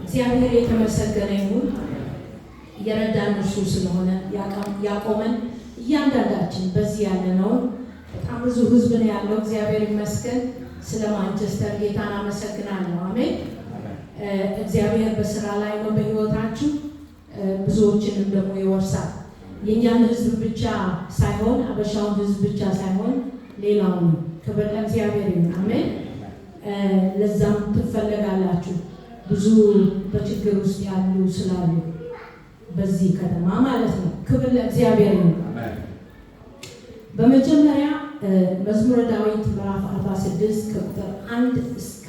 እግዚአብሔር የተመሰገነ ይሁን። የረዳን እርሱ ስለሆነ ያቆመን እያንዳንዳችን በዚህ ያለነው በጣም ብዙ ህዝብ ነው ያለው። እግዚአብሔር ይመስገን። ስለ ማንቸስተር ጌታን አመሰግናለሁ። አሜን። እግዚአብሔር በስራ ላይ ነው በህይወታችሁ። ብዙዎችንም ደግሞ ይወርሳል። የኛን ህዝብ ብቻ ሳይሆን አበሻውን ህዝብ ብቻ ሳይሆን ሌላውን ክብር ለእግዚአብሔር ይሁን። አሜን። ለዛም ትፈልጋላችሁ ብዙ በችግር ውስጥ ያሉ ስላሉ በዚህ ከተማ ማለት ነው። ክብር ለእግዚአብሔር ይሁን። በመጀመሪያ መዝሙረ ዳዊት ምዕራፍ 46 ከቁጥር 1 እስከ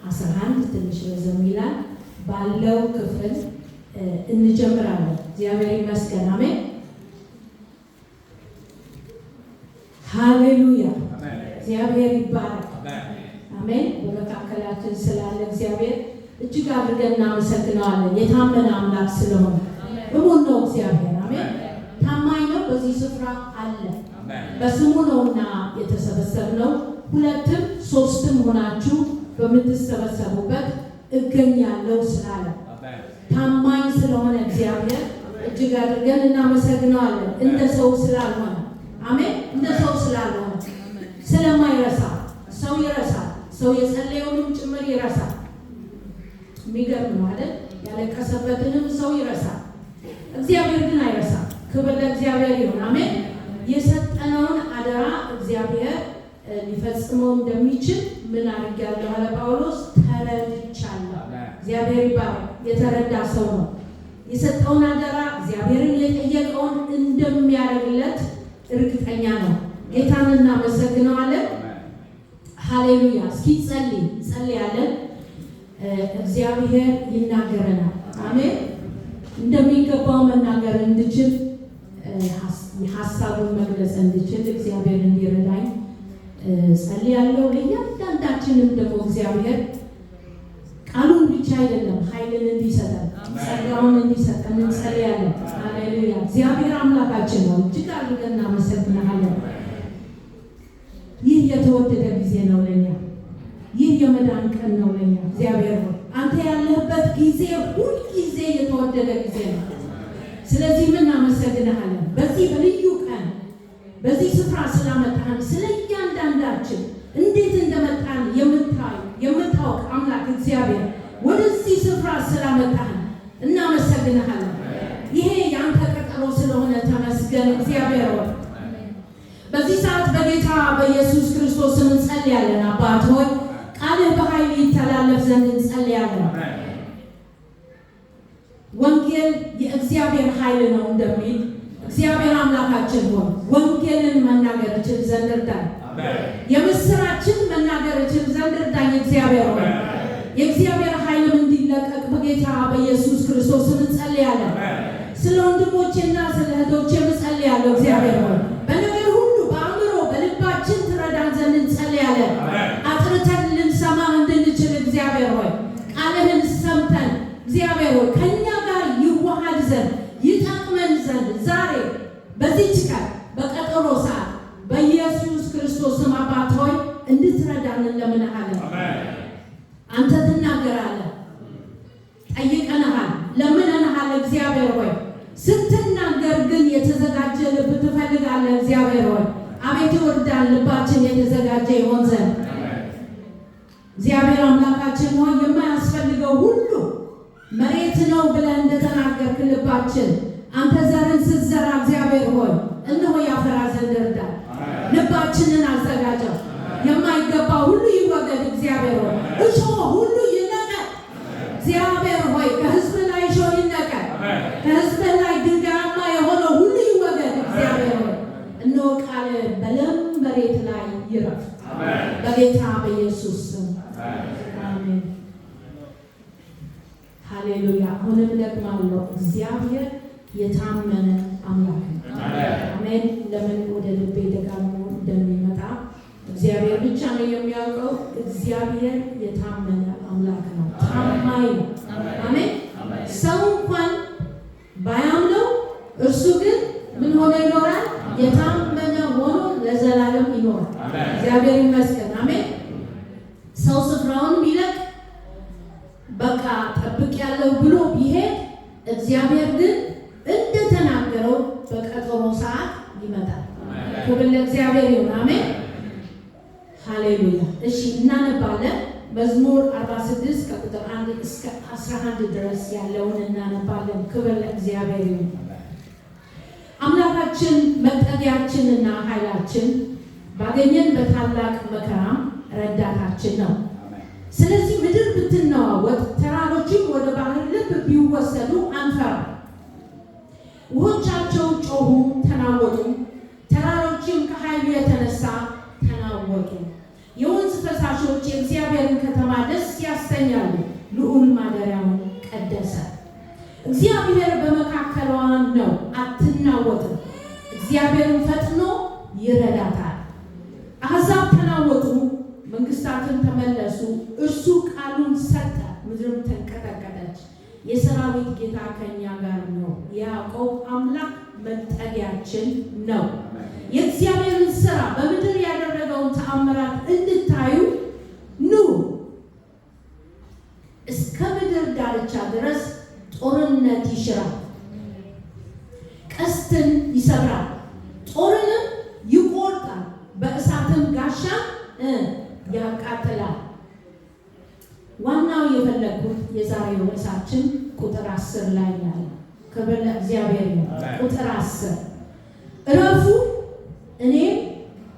11 ትንሽ ረዘም ይላል ባለው ክፍል እንጀምራለን። እግዚአብሔር ይመስገን። አሜን። ሃሌሉያ። እግዚአብሔር ይባረክ። አሜን። በመካከላችን ስላለ እግዚአብሔር እጅግ አድርገን እናመሰግነዋለን። የታመነ አምላክ ስለሆነ እሙን ነው እግዚአብሔር። አሜን። ታማኝ ነው። በዚህ ስፍራ አለ። በስሙ ነውና የተሰበሰብነው። ሁለትም ሶስትም ሆናችሁ በምትሰበሰቡበት እገኛለሁ ስላለ ታማኝ ስለሆነ እግዚአብሔር እጅግ አድርገን እናመሰግነዋለን። እንደ ሰው ስላልሆነ አሜን። እንደ ሰው ስላልሆነ ስለማይረሳ ሰው ይረሳል። ሰው የጸለየውንም ጭምር ይረሳል። የሚገርም ነው አይደል? ያለቀሰበትንም ሰው ይረሳል። እግዚአብሔር ግን አይረሳም። ክብር ለእግዚአብሔር ይሁን። አሜን። የሰጠነውን አደራ እግዚአብሔር ሊፈጽመው እንደሚችል ምን አድርጌያለሁ አለ ጳውሎስ? ተረድቻለሁ። እግዚአብሔር ይባረክ። የተረዳ ሰው ነው። የሰጠውን አደራ እግዚአብሔርን የጠየቀውን እንደሚያደርግለት እርግጠኛ ነው። ጌታን እናመሰግነዋለን። ሃሌሉያ። እስኪ ጸልያለን። እግዚአብሔር ይናገረናል። አሜን። እንደሚገባው መናገር እንድችል ሐሳቡን መግለጽ እንድችል እግዚአብሔር እንዲረዳኝ ጸልያለሁ። ለእያንዳንዳችንም ደግሞ እግዚአብሔር ቃሉን ብቻ አይደለም ኃይልን እንዲሰጠን ጸጋውን እንዲሰጠን እንጸልያለን። ሃሌሉያ። እግዚአብሔር አምላካችን ነው። እጅግ አድርገን እናመሰግናለን። ይህ የተወደደ ጊዜ ነው ለኛ። ይህ የመዳን ቀን ነው ለኛ። እግዚአብሔር ሆይ አንተ ያለህበት ጊዜ ሁል ጊዜ የተወደደ ጊዜ ነው። ስለዚህ ምን እናመሰግናለን። በዚህ በልዩ ቀን በዚህ ስፍራ ስላመጣን ስለ እያንዳንዳችን እንዴት እንደመጣን የምታውቅ አምላክ እግዚአብሔር ወደዚህ ስፍራ ስላመጣን እናመሰግናለን። ይሄ ያንተ ቀጠሮ ስለሆነ ተመስገን እግዚአብሔር ሆይ። በዚህ ሰዓት በጌታ በኢየሱስ ክርስቶስ ስም እንጸልያለን። አባት ሆይ ቃልህ በኃይል ይተላለፍ ዘንድ እንጸልያለን። ወንጌል የእግዚአብሔር ኃይል ነው እንደሚል እግዚአብሔር አምላካችን ሆይ ወንጌልን መናገር እችል ዘንድ እርዳኝ። የምስራችን መናገር እችል ዘንድ እርዳኝ። እግዚአብሔር ሆይ የእግዚአብሔር ኃይልም እንዲለቀቅ በጌታ በኢየሱስ ክርስቶስ ስም እንጸልያለን። ስለ ወንድሞቼና ስለ እህቶቼ እንጸልያለሁ። እግዚአብሔር ሆይ በነገር ሁሉ በአእምሮ በልባችን ትረዳን ዘንድ እንጸልያለን። አጥርተን ልንሰማ እንድንችል እግዚአብሔር ሆይ ቃልህን ሰምተን እግዚአብሔር ሆይ ከእኛ ጋር ይዋሃድ ዘንድ ይጠቅመን ዘንድ ዛሬ በዚህች ቀን በቀጠሮ ሰዓት በኢየሱስ ክርስቶስ ስም አባት ሆይ እንድትረዳን እንለምንሃለን። አንተ ትናገራለህ፣ ጠይቀንሃል፣ ለምነንሃል። እግዚአብሔር ሆይ ስትናገር ግን የተዘጋጀ ልብ ትፈልጋለህ። እግዚአብሔር ሆይ አቤት ይወርዳል ልባችን የተዘጋጀ ይሆን ዘንድ እግዚአብሔር አምላካችን ሆይ የማያስፈልገው ሁሉ መሬት ነው ብለን እንደተናገርክ ልባችን አንተ ዘርን ስትዘራ እግዚአብሔር ሆይ እነሆ ያፈራ ዘንድ እርዳን። ልባችንን አዘጋጀው። የማይገባ ሁሉ ይወገድ። እግዚአብሔር ሆይ እሾህ ሁሉ ይነቀል። እግዚአብሔር ሆይ ከሕዝብ ላይ እሾህ ይነቀል። ከሕዝብ ላይ ድንጋያማ የሆነው ሁሉ ይወገድ። እግዚአብሔር ሆይ እነሆ ቃል በለም መሬት ላይ ይረፍ በጌታ በኢየሱስ ስም አሜን። ሃሌሉያ። አሁንም ደግማለሁ፣ እግዚአብሔር የታመነ አምላክ ነው። አሜን። ለምን ወደ ልቤ ደጋግሞ እንደሚመጣ እግዚአብሔር ብቻ ነው የሚያውቀው። እግዚአብሔር የታመነ አምላክ ነው፣ ታማኝ ነው። አሜን። ሰው እንኳን ባያምነው እርሱ ግን ምን ሆኖ ይኖራል? የታመነ ሆኖ ለዘላለም ይኖራል። እግዚአብሔር ይመስገን። አሜን። ሰው ስፍራውን ቢለቅ በቃ ጠብቅ ያለው ብሎ ቢሄድ እግዚአብሔር ግን እንደተናገረው በቀጠሮ ሰዓት ይመጣል። ክብር ለእግዚአብሔር ይሁን። አሜን ሃሌሉያ። እሺ እናነባለን። መዝሙር 46 ከቁጥር 1 እስከ 11 ድረስ ያለውን እናነባለን። ክብር ለእግዚአብሔር ይሁን። አምላካችን መጠጊያችንና ኃይላችን ባገኘን በታላቅ መከራ ረዳታችን ነው። ስለዚህ ምድር ብትነዋወጥ ተራሮችም ወደ ባህር ልብ ቢወሰዱ አንፈራም። ውኆቻቸው ጮኹ ተናወጡ፣ ተራሮችም ከኃይሉ የተነሳ ተናወጡ። የወንዝ ፈሳሾች የእግዚአብሔርን ከተማ ደስ ያሰኛሉ፣ ልዑል ማደሪያውን ቀደሰ። እግዚአብሔር በመካከሏ ነው፣ አትናወጥም። እግዚአብሔርን ፈጥኖ ይረዳታል። አሕዛብ ተናወጡ፣ መንግስታትን ተመለሱ። እርሱ ቃሉን ሰጠ፣ ምድርም ተንቀጠቀጠች። የሰራዊት ጌታ ከኛ ጋር ነው፣ የያዕቆብ አምላክ መጠጊያችን ነው። የእግዚአብሔርን ሥራ በምድር ያደረገውን ተአምራት እንድታዩ ኑ። እስከ ምድር ዳርቻ ድረስ ጦርነት ይሽራል፣ ቀስትን ይሰብራል፣ ጦርንም ይቆርጣል፣ በእሳትም ጋሻ ያቃጥላል። ዋናው የፈለግኩት የዛሬው ርዕሳችን ቁጥር 10 ላይ ያለ ክብር ለእግዚአብሔር ነው። ቁጥር 10 እረፉ፣ እኔም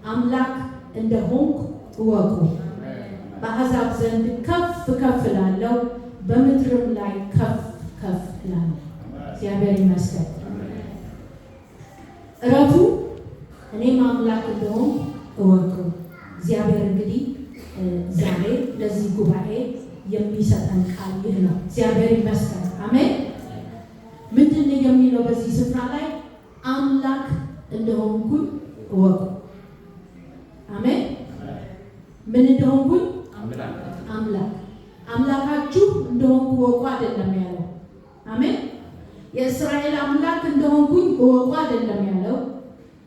አምላክ እንደሆንኩ እወቁ። በአሕዛብ ዘንድ ከፍ ከፍ እላለሁ፣ በምድርም ላይ ከፍ ከፍ እላለሁ። እግዚአብሔር ይመስገን። እረፉ፣ እኔም አምላክ እንደሆንኩ እወቁ። እግዚአብሔር እንግዲህ ዛሬ ለዚህ ጉባኤ የሚሰጠን ቃል ይህ ነው። እግዚአብሔር ይመስገን። አሜን። ምንድን ነው የሚለው በዚህ ስፍራ ላይ? አምላክ እንደሆንኩኝ እወቁ። አሜን። ምን እንደሆንኩኝ? አምላክ። አምላካችሁ እንደሆንኩ እወቁ አይደለም ያለው። አሜን። የእስራኤል አምላክ እንደሆንኩኝ እወቁ አይደለም ያለው።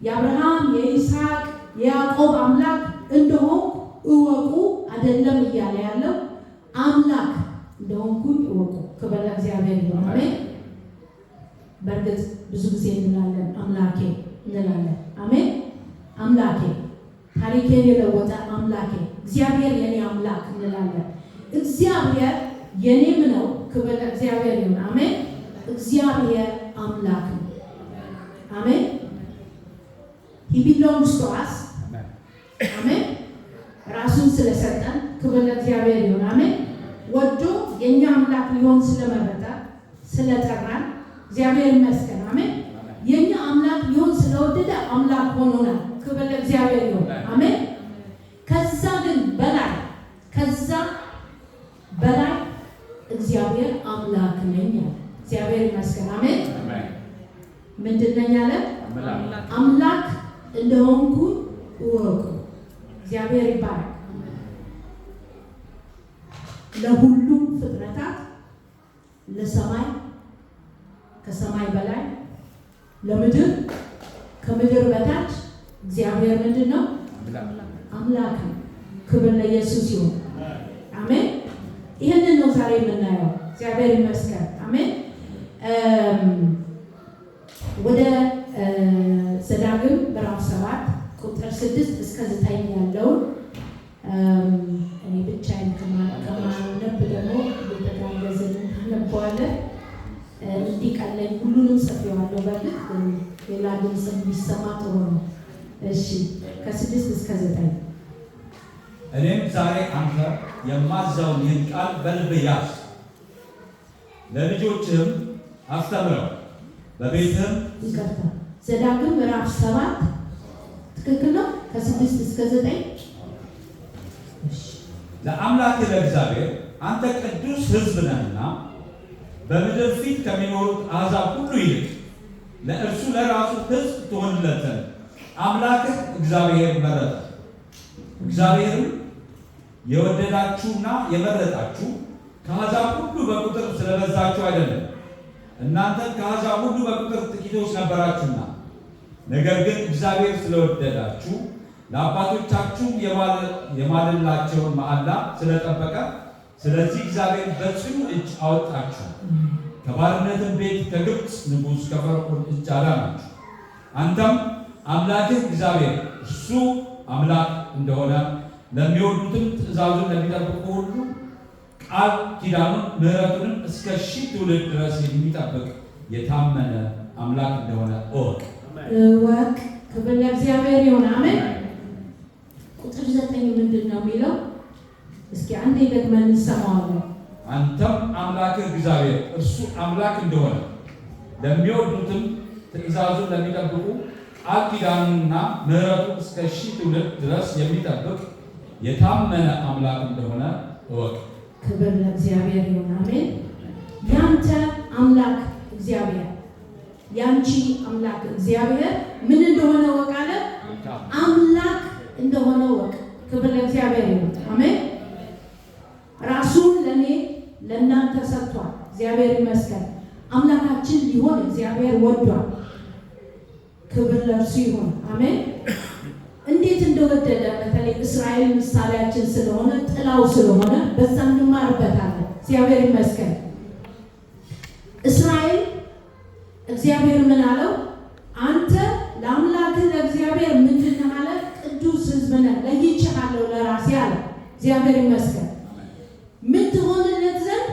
የአብርሃም የይስሐቅ የያዕቆብ አምላክ እንደሆንኩ እወቁ አይደለም እያለ ያለው። አምላክ እንደሆንኩኝ እወቁ። ክብር ለእግዚአብሔር ይሁን። አሜን። በእርግጥ ብዙ ጊዜ እንላለን አምላኬ እንላለን። አሜን። አምላኬ፣ ታሪኬን የለወጠ አምላኬ፣ እግዚአብሔር የኔ አምላክ እንላለን። እግዚአብሔር የኔም ነው። ክብር ለእግዚአብሔር ይሁን። አሜን። እግዚአብሔር አምላክ ነው። አሜን። He belongs to us. አሜን። ራሱን ስለሰጠን ክብር ለእግዚአብሔር ይሁን። አሜን። ወዶ የኛ አምላክ ሊሆን ስለመረጠ ስለጠራን እግዚአብሔር ይመስገን። አሜን። የኛ አምላክ ሊሆን ስለወደደ አምላክ ሆኖናል። ክብር ለእግዚአብሔር ይሁን። አሜን። ከዛ ግን በላይ እግዚአብሔር አምላክ ነኝ አለ። እግዚአብሔር ይመስገን። አሜን። ምንድን ነኝ አለ? አምላክ እንደሆንኩ እወቁ። እግዚአብሔር ይባረክ። ለሁሉም ፍጥረታት፣ ለሰማይ ከሰማይ በላይ፣ ለምድር ከምድር በታች እግዚአብሔር ምንድን ነው? አምላክ ነው። ክብር ለኢየሱስ ይሁን። አሜን። ይህንን ነው ዛሬ የምናየው። እግዚአብሔር ይመስገን። አሜን። ወደ ዘዳግም ምዕራፍ 7 ቁጥር 6 እስከ 9 ያለውን እኔ ብቻዬን ከማነብ ደግሞ እየተጋገዝን እናነባዋለን። እንዲቀለኝ ሁሉንም ጽፌዋለሁ። በእርግጥ ሌላ ድምፅ ቢሰማ ጥሩ ነው። እሺ፣ ከ6 እስከ 9 እኔም ዛሬ አንተ የማዛውን ይህን ቃል በልብህ ያዝ፣ ለልጆችህም አስተምረው፣ በቤትህም ይቀርታ። ዘዳግም ምዕራፍ 7 ትክክል ነው። ከ6 እስከ 9 ለአምላክህ ለእግዚአብሔር አንተ ቅዱስ ሕዝብ ነህና በምድር ፊት ከሚኖሩት አሕዛብ ሁሉ ይልቅ ለእርሱ ለራሱ ሕዝብ ትሆንለት ዘንድ አምላክህ እግዚአብሔር መረጠ። እግዚአብሔርም የወደዳችሁና የመረጣችሁ ከአሕዛብ ሁሉ በቁጥር ስለበዛችሁ አይደለም፣ እናንተም ከአሕዛብ ሁሉ በቁጥር ጥቂቶች ነበራችሁና፣ ነገር ግን እግዚአብሔር ስለወደዳችሁ ለአባቶቻችሁ የማለላቸውን መሐላ ስለጠበቀ ስለዚህ እግዚአብሔር በጽኑ እጅ አወጣችሁ፣ ከባርነትም ቤት ከግብፅ ንጉሥ ከፈርዖን እጅ አዳናችሁ። አንተም አምላክህ እግዚአብሔር እሱ አምላክ እንደሆነ ለሚወዱትም ትእዛዙን ለሚጠብቁ ሁሉ ቃል ኪዳኑን ምሕረቱንም እስከ 1000 ትውልድ ድረስ የሚጠብቅ የታመነ አምላክ እንደሆነ እወቅ። ክብር ለእግዚአብሔር ይሁን። አሜን። ቁጥር 9 ምንድን ነው የሚለው? እስኪ አንዴ ደግመን እንሰማዋለን። አንተም አምላክህ እግዚአብሔር እርሱ አምላክ እንደሆነ ለሚወዱትም ትእዛዙን ለሚጠብቁ ቃል ኪዳኑንና ምሕረቱን እስከ 1000 ትውልድ ድረስ የሚጠብቅ የታመነ አምላክ እንደሆነ እወቅ። ክብር ለእግዚአብሔር ይሁን። አሜን። ያንተ አምላክ እግዚአብሔር፣ ያንቺ አምላክ እግዚአብሔር ምን እንደሆነ እወቅ አለ። አምላክ እንደሆነ እወቅ። ክብር ለእግዚአብሔር ይሁን። አሜን። ራሱን ለኔ ለእናንተ ሰጥቷል። እግዚአብሔር ይመስገን። አምላካችን ሊሆን እግዚአብሔር ወዷል። ክብር ለእርሱ ይሁን። አሜን። እንዴት እንደወደደ በተለይ እስራኤል ምሳሌያችን ስለሆነ ጥላው ስለሆነ በዛ እንማርበታለን። እግዚአብሔር ይመስገን። እስራኤል እግዚአብሔር ምን አለው? አንተ ለአምላክህ ለእግዚአብሔር ምንድን ነህ አለ? ቅዱስ ሕዝብ ነህ፣ ለይቼሃለሁ ለራሴ አለ። እግዚአብሔር ይመስገን። ምን ትሆንለት ዘንድ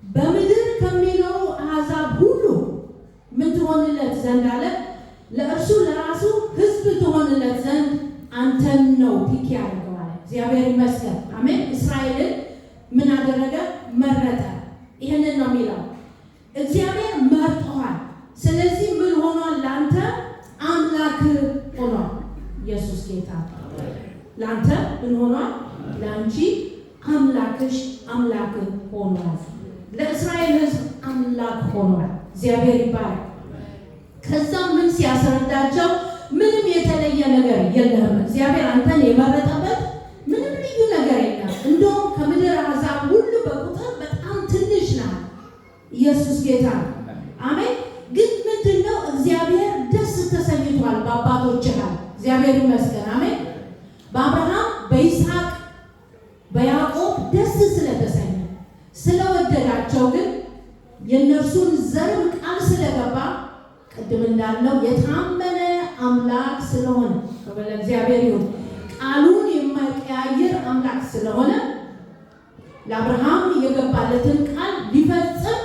በምድር ከሚኖሩ አሕዛብ ሁሉ ምን ትሆንለት ዘንድ አለ? ለእርሱ ለራሱ ሕዝብ ትሆንለት ዘንድ አንተን ነው ፒክ ያደርገዋል። እግዚአብሔር ይመስገን። አሜን። እስራኤልን ምን አደረገ? መረጠ። ይህንን ነው የሚለው። እግዚአብሔር መርጦሃል። ስለዚህ ምን ሆኗል? ለአንተ አምላክ ሆኗል። ኢየሱስ ጌታ። ለአንተ ምን ሆኗል? ለአንቺ አምላክሽ አምላክ ሆኗል። ለእስራኤል ሕዝብ አምላክ ሆኗል። እግዚአብሔር ይባረክ። ከዛ ምን ሲያስረዳቸው ምንም የተለየ ነገር የለህም። እግዚአብሔር አንተን የመረጠበት ምንም ልዩ ነገር የለም። እንደውም ከምድር አሕዛብ ሁሉ በቁጥር በጣም ትንሽ ናት። ኢየሱስ ጌታ። አሜን። ግን ምንድነው? እግዚአብሔር ደስ ተሰኝቷል በአባቶችህ። እግዚአብሔር ይመስገን። አሜን። በአብርሃም በይስሐቅ በያዕቆብ ደስ ስለተሰኘ ስለወደዳቸው፣ ግን የእነርሱን ዘርም ቃል ስለገባ ቅድም እንዳልነው የታመነ አምላክ ስለሆነ ክብር ለእግዚአብሔር ይሁን። ቃሉን የማይቀያየር አምላክ ስለሆነ ለአብርሃም የገባለትን ቃል ሊፈጽም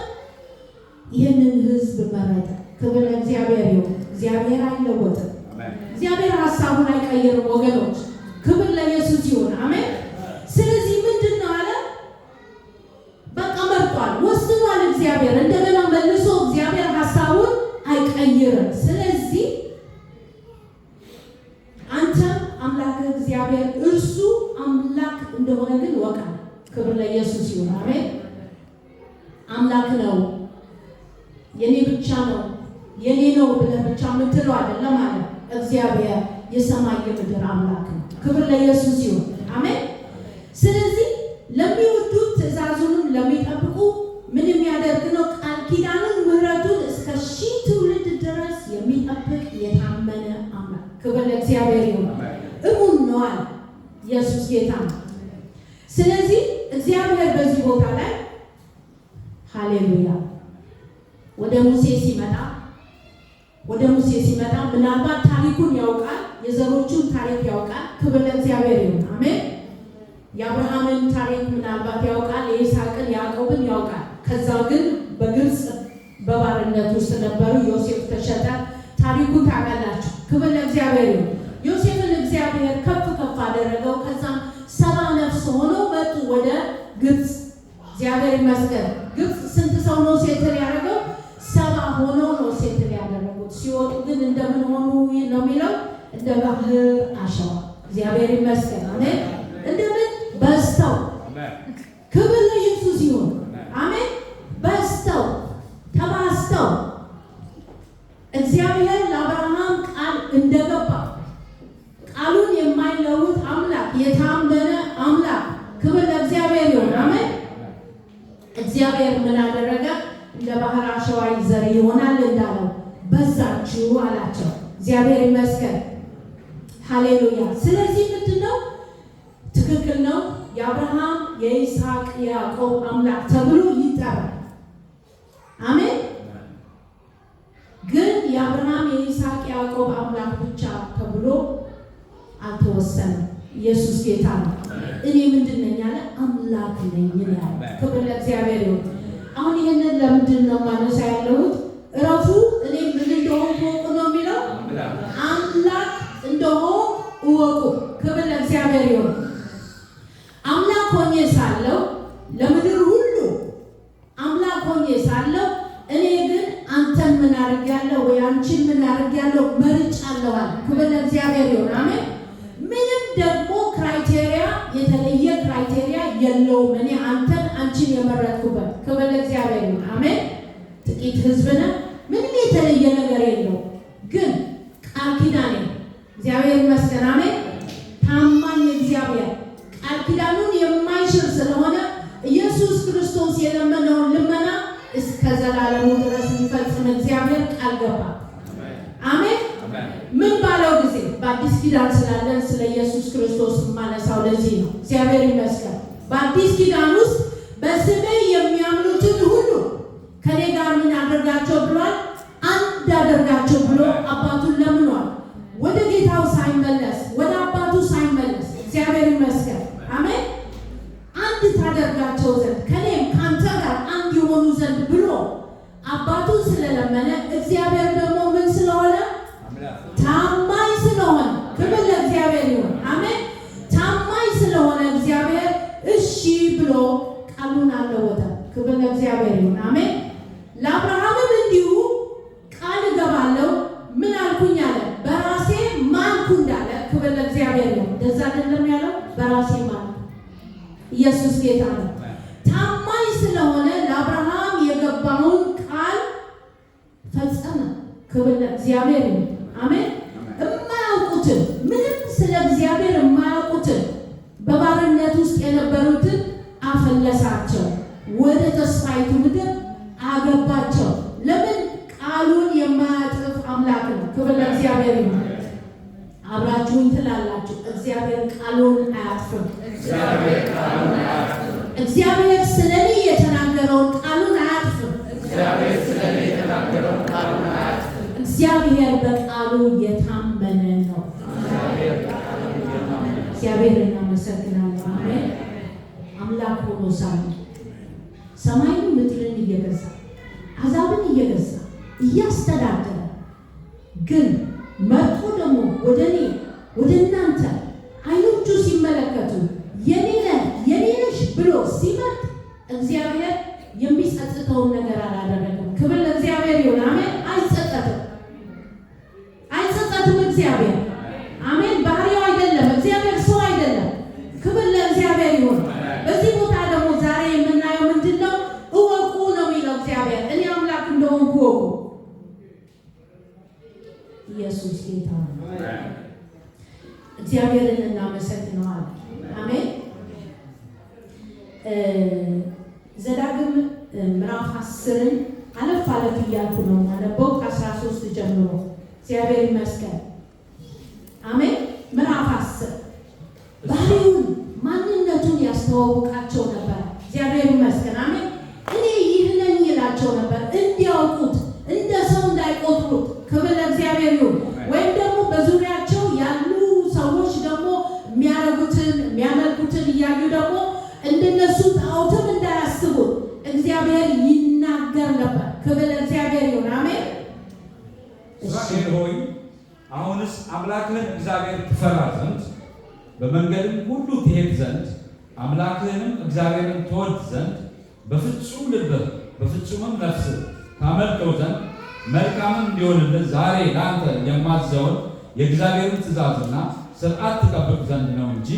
ይህንን ሕዝብ መረጠ። ክብር ለእግዚአብሔር ይሁን። እግዚአብሔር አይለወጥም። እግዚአብሔር ሀሳቡን አይቀይርም ወገኖች። ክብር ለኢየሱስ ይሁን። አሜን። ስለዚህ ምንድን ነው አለ? በቃ መርጧል፣ ወስኗል። እግዚአብሔር እንደገና መልሶ እግዚአብሔር ሀሳቡን አይቀይርም። ስለዚህ አንተም አምላክህ እግዚአብሔር እርሱ አምላክ እንደሆነ ግን ወቃ። ክብር ለኢየሱስ ይሁን። አሜን። አምላክ ነው፣ የኔ ብቻ ነው፣ የኔ ነው ብለህ ብቻ የምትለው አይደለም አለ። እግዚአብሔር የሰማይ የምድር አምላክ ነው። ክብር ለኢየሱስ ይሁን። አሜን። ስለዚህ ለሚወዱት ትእዛዙንም ለሚጠብቁ ምን የሚያደርግ ነው? ቃል ኪዳኑን ምሕረቱን እስከ 1000 ትውልድ ድረስ የሚጠብቅ የታመነ አምላክ። ክብር ለእግዚአብሔር ይሁን። እሙን ነው አለ። ኢየሱስ ጌታ ነው። ስለዚህ እግዚአብሔር በዚህ ቦታ ላይ ሃሌሉያ ወደ ሙሴ ሲመጣ ምናልባት ታሪኩን ያውቃል፣ የዘሮቹን ታሪክ ያውቃል። ክብር ለእግዚአብሔር ይሁን። አሜን። የአብርሃምን ታሪክ ምናልባት ያውቃል፣ የይስሐቅን ያዕቆብን ያውቃል። ከዛ ግን በግብፅ በባርነት ውስጥ ነበሩ። ዮሴፍ ተሸጠ። ታሪኩን ታውቃላችሁ። ክብር ለእግዚአብሔር ይሁን። ዮሴፍን እግዚአብሔር ከፍ ከፍ አደረገው። ከዛም 70 ነፍስ ሆነው መጡ ወደ ግብፅ። እግዚአብሔር ይመስገን። ግብፅ ስንት ሰው ነው ሴትል ያደረገው? 70 ሆነው ነው ሴትል ያደረጉት። ሲወጡ ግን እንደምን ሆኑ ነው የሚለው? እንደ ባህር አሸዋ። እግዚአብሔር ይመስገን። አሜን። እንደምን በስተው። ክብር ለኢየሱስ ይሁን። አሜን። በስተው ተባስተው እግዚአብሔር ለአብርሃም ቃል እንደገባ ቃሉን የማይለውጥ አምላክ፣ የታመነ አምላክ። ክብር ለእግዚአብሔር ይሁን። አሜን። እግዚአብሔር ምን አደረገ? እንደ ባህር አሸዋ ዘር ይሆናል እንዳለው በዛችሁ አላቸው። እግዚአብሔር ይመስገን። ሃሌሉያ። ስለዚህ ምንድነው? ትክክል ነው። የአብርሃም የይስሐቅ የያዕቆብ አምላክ ተብሎ ይጠራል። አሜን። ግን የአብርሃም የይስሐቅ የያዕቆብ አምላክ ብቻ ተብሎ አልተወሰነም። ኢየሱስ ጌታ ነው። እኔ ምንድን ነኝ አለ? አምላክ ነኝ ይላል። ክብር ለእግዚአብሔር ይሁን። አሁን ይሄንን ለምንድን ነው ማነሳ ያለሁት? እረፉ እኔ ምን እንደሆንኩ እወቁ ነው የሚለው። አምላክ እንደሆንኩ እወቁ። ክብር ለእግዚአብሔር ይሁን። አምላክ ሆኜ ሳለሁ ለምድር ሁሉ አምላክ ሆኜ ሳለሁ እኔ ግን አንተን ምን አድርጌያለሁ ወይ አንቺን ምን አድርጌያለሁ? መርጫለሁ አለ። ክብር ለእግዚአብሔር ይሁን። አሜን። ምንም ደግሞ ክራይቴሪያ የተለየ ክራይቴሪያ የለውም። እኔ አንተን አንቺን የመረጥኩበት። ክብር ለእግዚአብሔር ይሁን። አሜን። ጥቂት ህዝብ ነን፣ ምንም የተለየ ነገር የለውም። ግን ቃል ኪዳኔ እግዚአብሔር ይመስገን። አሜን። ታማኝ እግዚአብሔር ቃል ኪዳኑን የማይሽር ስለሆነ ኢየሱስ ክርስቶስ የለመነውን ልመና እስከ ዘላለሙ ድረስ የሚፈጽም እግዚአብሔር ቃል ገባ። አሜን። ምን ባለው ጊዜ በአዲስ ኪዳን ስላለን ስለ ኢየሱስ ክርስቶስ ማነሳው ለዚህ ነው። እግዚአብሔር ይመስገን። በአዲስ ኪዳን ውስጥ በስሜ የሚያምኑትን ሁሉ ከኔ ጋር ምን አደርጋቸው ብሏል? አንድ አደርጋቸው ብሎ አባቱን ለምኗል። ወደ ጌታው ሳይመለስ ወደ አባቱ ሳይመለስ እግዚአብሔር ይመስገን። አሜን። አንድ ታደርጋቸው ዘንድ ከኔም ካንተ ጋር አንድ የሆኑ ዘንድ ብሎ አባቱን ስለለመነ እግዚአብሔር ደግሞ ምን ስለሆነ? ታማኝ ስለሆነ። ክብር ለእግዚአብሔር ይሁን። አሜን። ታማኝ ስለሆነ እግዚአብሔር እሺ ብሎ ቃሉን አለወጠ። ክብር ለእግዚአብሔር ይሁን። አሜን። ለአብርሃምም እንዲሁ ቃል እገባለሁ ምን አልኩኝ አለ? በራሴ ማልኩ እንዳለ። ክብር ለእግዚአብሔር ይሁን። እንደዛ አይደለም ያለው? በራሴ ማልኩ። ኢየሱስ ጌታ ነው። ታማኝ ስለሆነ ለአብርሃም የገባውን ቃል ፈጸመ። ክብር ለእግዚአብሔር ይሁን። አሜን። የማያውቁትን ምንም ስለ እግዚአብሔር የማያውቁትን በባርነት ውስጥ የነበሩትን አፈለሳቸው፣ ወደ ተስፋይቱ ምድር አገባቸው። ለምን? ቃሉን የማያጥፍ አምላክ ነው። ክብር ለእግዚአብሔር ይሁን። አብራችሁኝ ትላላችሁ። እግዚአብሔር ቃሉን አያጥፍም። እግዚአብሔር ስለኔ የተናገረውን ቃሉን አያጥፍም። እግዚአብሔር በቃሉ የታመነ ነው። እግዚአብሔር እናመሰግናለን። አሜን። አምላክ ሆኖ ሳለ ሰማይን ምድርን እየገዛ አሕዛብን እየገዛ እያስተዳደረ ግን መጥቶ ደግሞ ወደ እኔ ወደ እናንተ አይኖቹ ሲመለከቱ የኔ ነሽ ብሎ ሲመርጥ እግዚአብሔር የሚጸጽተውን ነገር አላደረገም። ክብር ለእግዚአብሔር ይሁን። አሜን። አይጸጸትም እግዚአብሔር። አሜን። ባህሪው አይደለም። እግዚአብሔር ሰው አይደለም። ክብር ለእግዚአብሔር ይሁን። በዚህ ቦታ ደግሞ ዛሬ የምናየው ምንድን ነው? እወቁ ነው የሚለው እግዚአብሔር። እኔ አምላክ እንደሆንኩ እወቁ። ኢየሱስ ጌታ ነው። እግዚአብሔርን እናመሰግነዋለን። አሜን። ዘዳግም ምዕራፍ 10ን አለፍ አለፍ እያልኩ ነው ማነበው ከ13 ጀምሮ። እግዚአብሔር ይመስገን። አሜን። ምዕራፍ 10 ባህሪውን ማንነቱን ያስተዋውቃቸው ነበር። እግዚአብሔር ይመስገን። አሜን። እኔ ይህ ነኝ ይላቸው ነበር፣ እንዲያውቁት እንደ ሰው እንዳይቆጥሩት። ክብር ለእግዚአብሔር ይሁን። ወይም ደግሞ በዙሪያቸው ያሉ ሰዎች ደግሞ የሚያረጉትን የሚያመልኩትን እያዩ ደግሞ እንደነሱ ጣዖትም እንዳያስቡት እግዚአብሔር ይናገር ነበር። ክብር ለእግዚአብሔር ይሁን። አሜን። እስራኤል ሆይ አሁንስ አምላክህን እግዚአብሔር ትፈራ ዘንድ በመንገድም ሁሉ ትሄድ ዘንድ አምላክህንም እግዚአብሔርን ትወድ ዘንድ በፍጹም ልብህ በፍጹምም ነፍስህ ታመልከው ዘንድ መልካምም እንዲሆንልህ ዛሬ ለአንተ የማዘውን የእግዚአብሔርን ትእዛዝና ሥርዓት ትጠብቅ ዘንድ ነው እንጂ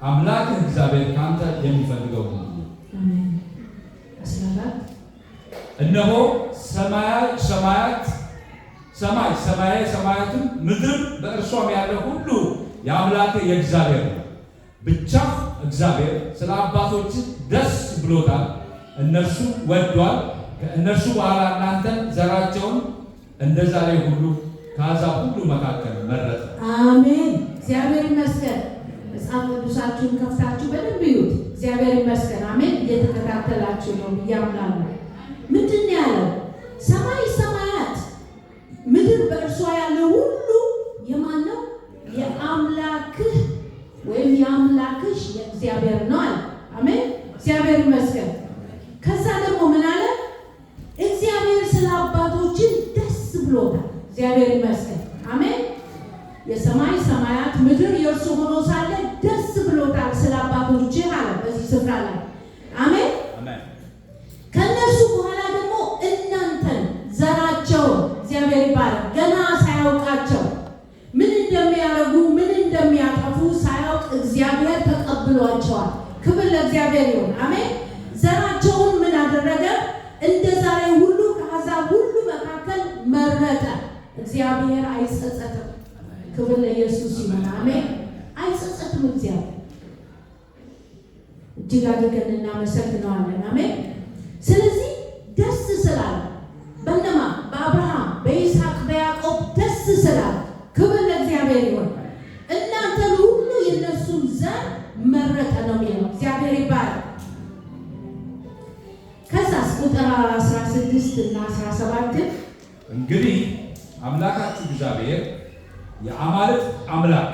አምላክህ እግዚአብሔር ካንተ የሚፈልገው ነው። እነሆ ሰማይ ሰማያትም ምድር በእርሷም ያለ ሁሉ የአምላክህ የእግዚአብሔር ነው። ብቻ እግዚአብሔር ስለ አባቶች ደስ ብሎታል፣ እነርሱ ወዷል። ከእነርሱ በኋላ እናንተን ዘራቸውን እንደ ዛሬ ሁሉ ከአሕዛብ ሁሉ መካከል መረጠ። አሜን። እግዚአብሔር ይመስገን። መጽሐፍ ቅዱሳችሁን ከፍታችሁ በደንብ ይዩት። እግዚአብሔር ይመስገን። አሜን። እየተከታተላችሁ ነው ብዬ አምናለሁ። ምንድን ነው ያለው? ሰማይ ሰማያት ምድር በእርሷ ያለው ሁሉ የማን ነው? የአምላክህ ወይም የአምላክሽ የእግዚአብሔር ነው አለ። አሜን። እግዚአብሔር ይመስገን። ከዛ ደግሞ ምን አለ? እግዚአብሔር ስለ አባቶችን ደስ ብሎታል። እግዚአብሔር ይመስገን። አሜን። የሰማይ ሰማያት ምድር የእርሱ ሆኖ ሳለ ደስ ብሎታል ስለ አባቶችህ አለ በዚህ ስፍራ ላይ። አሜን። ከእነርሱ በኋላ ደግሞ እናንተን ዘራቸውን እግዚአብሔር ይባላል ገና ሳያውቃቸው ምን እንደሚያደርጉ ምን እንደሚያጠፉ ሳያውቅ እግዚአብሔር ተቀብሏቸዋል። ክብር ለእግዚአብሔር ይሁን። አሜን። ዘራቸውን ምን አደረገ? እንደ ዛሬ ሁሉ ከአሕዛብ ሁሉ መካከል መረጠ። እግዚአብሔር አይጸጸትም። ክብር ለኢየሱስ ይሁን። አሜን። አይጸጸትም እግዚአብሔር። እጅግ አድርገን እናመሰግነዋለን። አሜን። ስለዚህ ደስ ስላለ በእነማ በአብርሃም በይስሐቅ በያዕቆብ ደስ ስላለ ክብር ለእግዚአብሔር ይሁን። እናንተን ሁሉ የእነሱን ዘር መረጠ ነው የሚለው። እግዚአብሔር ይባላል። ከዛስ ቁጥር 16 እና 17 እንግዲህ አምላካችሁ እግዚአብሔር የአማልክት አምላክ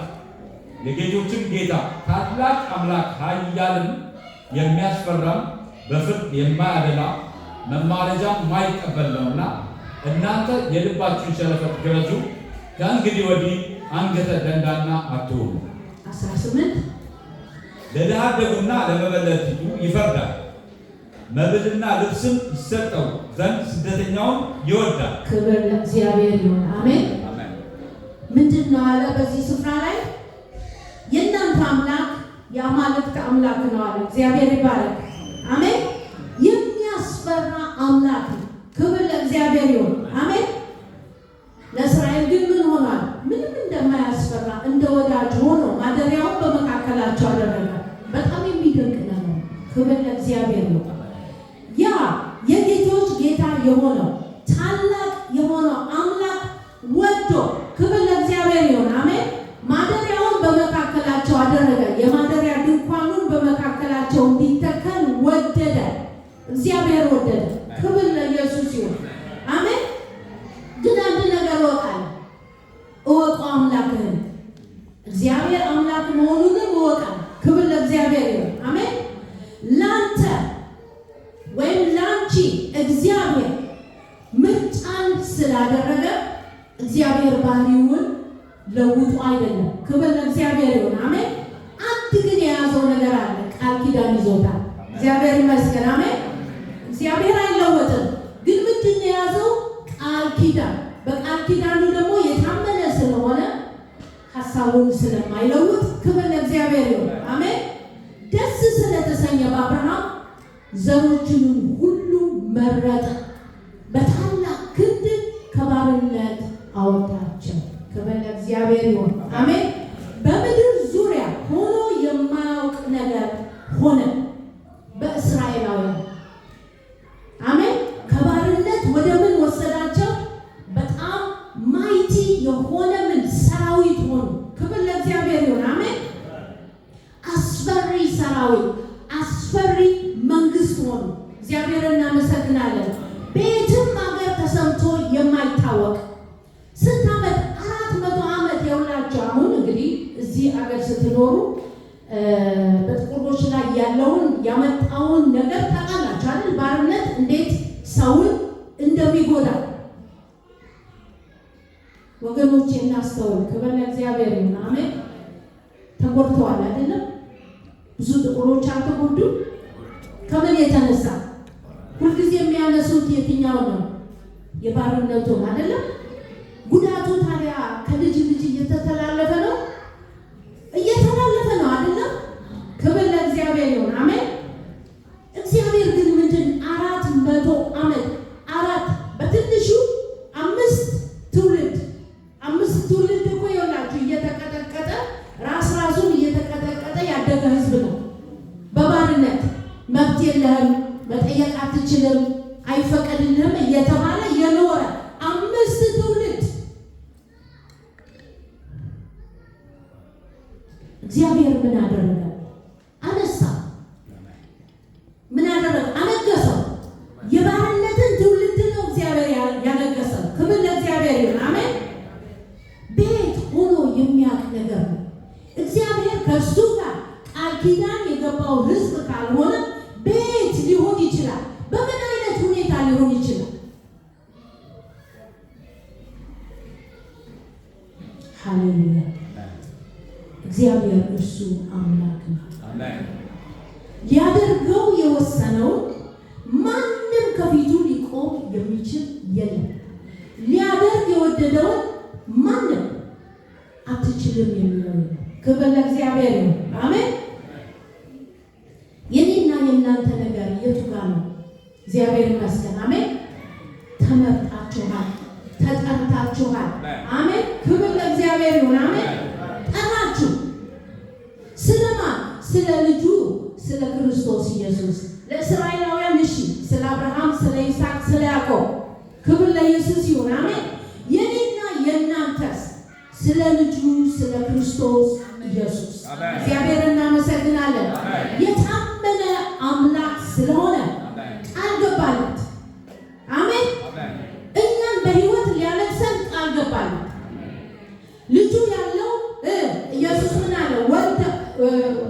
የጌቶችም ጌታ ታላቅ አምላክ ኃያልም የሚያስፈራም በፍርድ የማያደላ መማለጃም የማይቀበል ነውና እናንተ የልባችሁን ሸለፈት ግረዙ፣ ከእንግዲህ ወዲህ አንገተ ደንዳና አትሁኑ። 18 ለድሃ አደጉና ለመበለቲቱ ይፈርዳል፣ መብልና ልብስም ይሰጠው ዘንድ ስደተኛውን ይወዳል። ክብር ለእግዚአብሔር ይሁን። አሜን። ምንድን ነው አለ በዚህ ስፍራ ላይ? የእናንተ አምላክ የአማልክት አምላክ ነው አለ። እግዚአብሔር ይባላል። አሜን። የሚያስፈራ አምላክ ነው። ክብር ለእግዚአብሔር ይሁን። አሜን። ለእስራኤል ግን ምን ሆኗል? ምንም እንደማያስፈራ እንደ ወዳጅ ሆኖ ማደሪያውን በመካከላቸው አደረገ። በጣም የሚደንቅ ነው። ክብር ለእግዚአብሔር ይሁን። ያ የጌቶች ጌታ የሆነው ታላቅ የሆነው አምላክ ወዶ ክብር ለእግዚአብሔር ይሁን። አሜን። ማደሪያውን በመካከላቸው አደረገ። የማደሪያ ድንኳኑን በመካከላቸው እንዲተከል ወደደ። እግዚአብሔር ወደደ። ክብር ለኢየሱስ ይሁን። አሜን። ግን አንድ ነገር ወቃል እወቁ አምላክህን። እግዚአብሔር አምላክ መሆኑንም እወቃል። ክብር ለእግዚአብሔር ይሁን። አሜን። ላንተ ወይም ላንቺ እግዚአብሔር ምርጫን ስላደረገ እግዚአብሔር ባህሪውን ለውጡ አይደለም። ክብር ለእግዚአብሔር ይሁን። አሜን። አንድ ግን የያዘው ነገር አለ። ቃል ኪዳን ይዞታል። እግዚአብሔር ይመስገን። አሜን። እግዚአብሔር አይለወጥም። ግን ምንድን ነው የያዘው? ቃል ኪዳን። በቃል ኪዳኑ ደግሞ የታመነ ስለሆነ ሀሳቡን ስለማይለውጥ ክብር ለእግዚአብሔር ይሁን። አሜን። ደስ ስለተሰኘ በአብርሃም ዘሮችን ሁሉ መረጠ፣ በታላቅ ክንድ ከባርነት አወጣቸው። ክብር ለእግዚአብሔር ይሁን። አሜን። በምድር ዙሪያ ሆኖ የማያውቅ ነገር ሆነ በእስራኤላውያን። አሜን። ከባርነት ወደ ምን ወሰዳቸው? በጣም ማይቲ የሆነ ምን ሰራዊት ሆኑ። ክብር ለእግዚአብሔር ይሁን። አሜን። አስፈሪ ሰራዊት፣ አስፈሪ መንግስት ሆኑ። እግዚአብሔር እናመሰግናለን። ቤትም ሀገር ተሰምቶ የማይታወቅ ስንት ዓመት? 400 ዓመት የውላቸው። አሁን እንግዲህ እዚህ ሀገር ስትኖሩ በጥቁሮች ላይ ያለውን ያመጣውን ነገር ታውቃላችሁ አይደል? ባርነት እንዴት ሰውን እንደሚጎዳ ወገኖቼ እናስተውል። ክብር ለእግዚአብሔር ይሁን። አሜን። ተጎድተዋል አይደለም? ብዙ ጥቁሮች አልተጎዱም? ከምን የተነሳ? ሁልጊዜ የሚያነሱት የትኛውን ነው? የባርነቱን አይደለም? ጉዳቱ ታዲያ ከልጅ ልጅ እየተተላለፈ ነው አይደለም? ክብር ለእግዚአብሔር ይሁን። አሜን። እግዚአብሔር ግን ምንድን 400 ዓመት በትንሹ 5 ትውልድ እኮ ይኸውላችሁ እየተቀጠቀጠ ራሱን እየተቀጠቀጠ ያደገ ህዝብ ነው። በባርነት መብት የለህም፣ መጠየቅ አትችልም፣ አይፈቀድልህም እየተባለ የኖረ 5 ትውልድ እግዚአብሔር ምን አደረገ? አነሳ። እግዚአብሔር እርሱ አምላክ ነው። አሜን። ሊያደርገው የወሰነው ማንም ከፊቱ ሊቆም የሚችል የለም። ሊያደርግ የወደደውን ማንም አትችልም የሚለው ክብር ለእግዚአብሔር ነው። አሜን። የኔና የእናንተ ነገር የቱ ጋር ነው? እግዚአብሔር ይመስገን። አሜን። ተመርጣችኋል፣ ተጠርታችኋል። አሜን። ክብር ለእግዚአብሔር ይሁን። አሜን። ጠራችሁ። ስለማን? ስለ ልጁ ስለ ክርስቶስ ኢየሱስ። ለእስራኤላውያን እሺ፣ ስለ አብርሃም፣ ስለ ይስሐቅ፣ ስለ ያዕቆብ ክብር ለኢየሱስ ይሁን። አሜን። የኔና የእናንተስ ስለ ልጁ ስለ ክርስቶስ ኢየሱስ። እግዚአብሔር እናመሰግናለን። የታመነ አምላክ ስለሆነ ቃል ገባለት። አሜን። እኛን በሕይወት ሊያነግሰን ቃል ገባለት። ልጁ ያለው ኢየሱስ ምን አለ?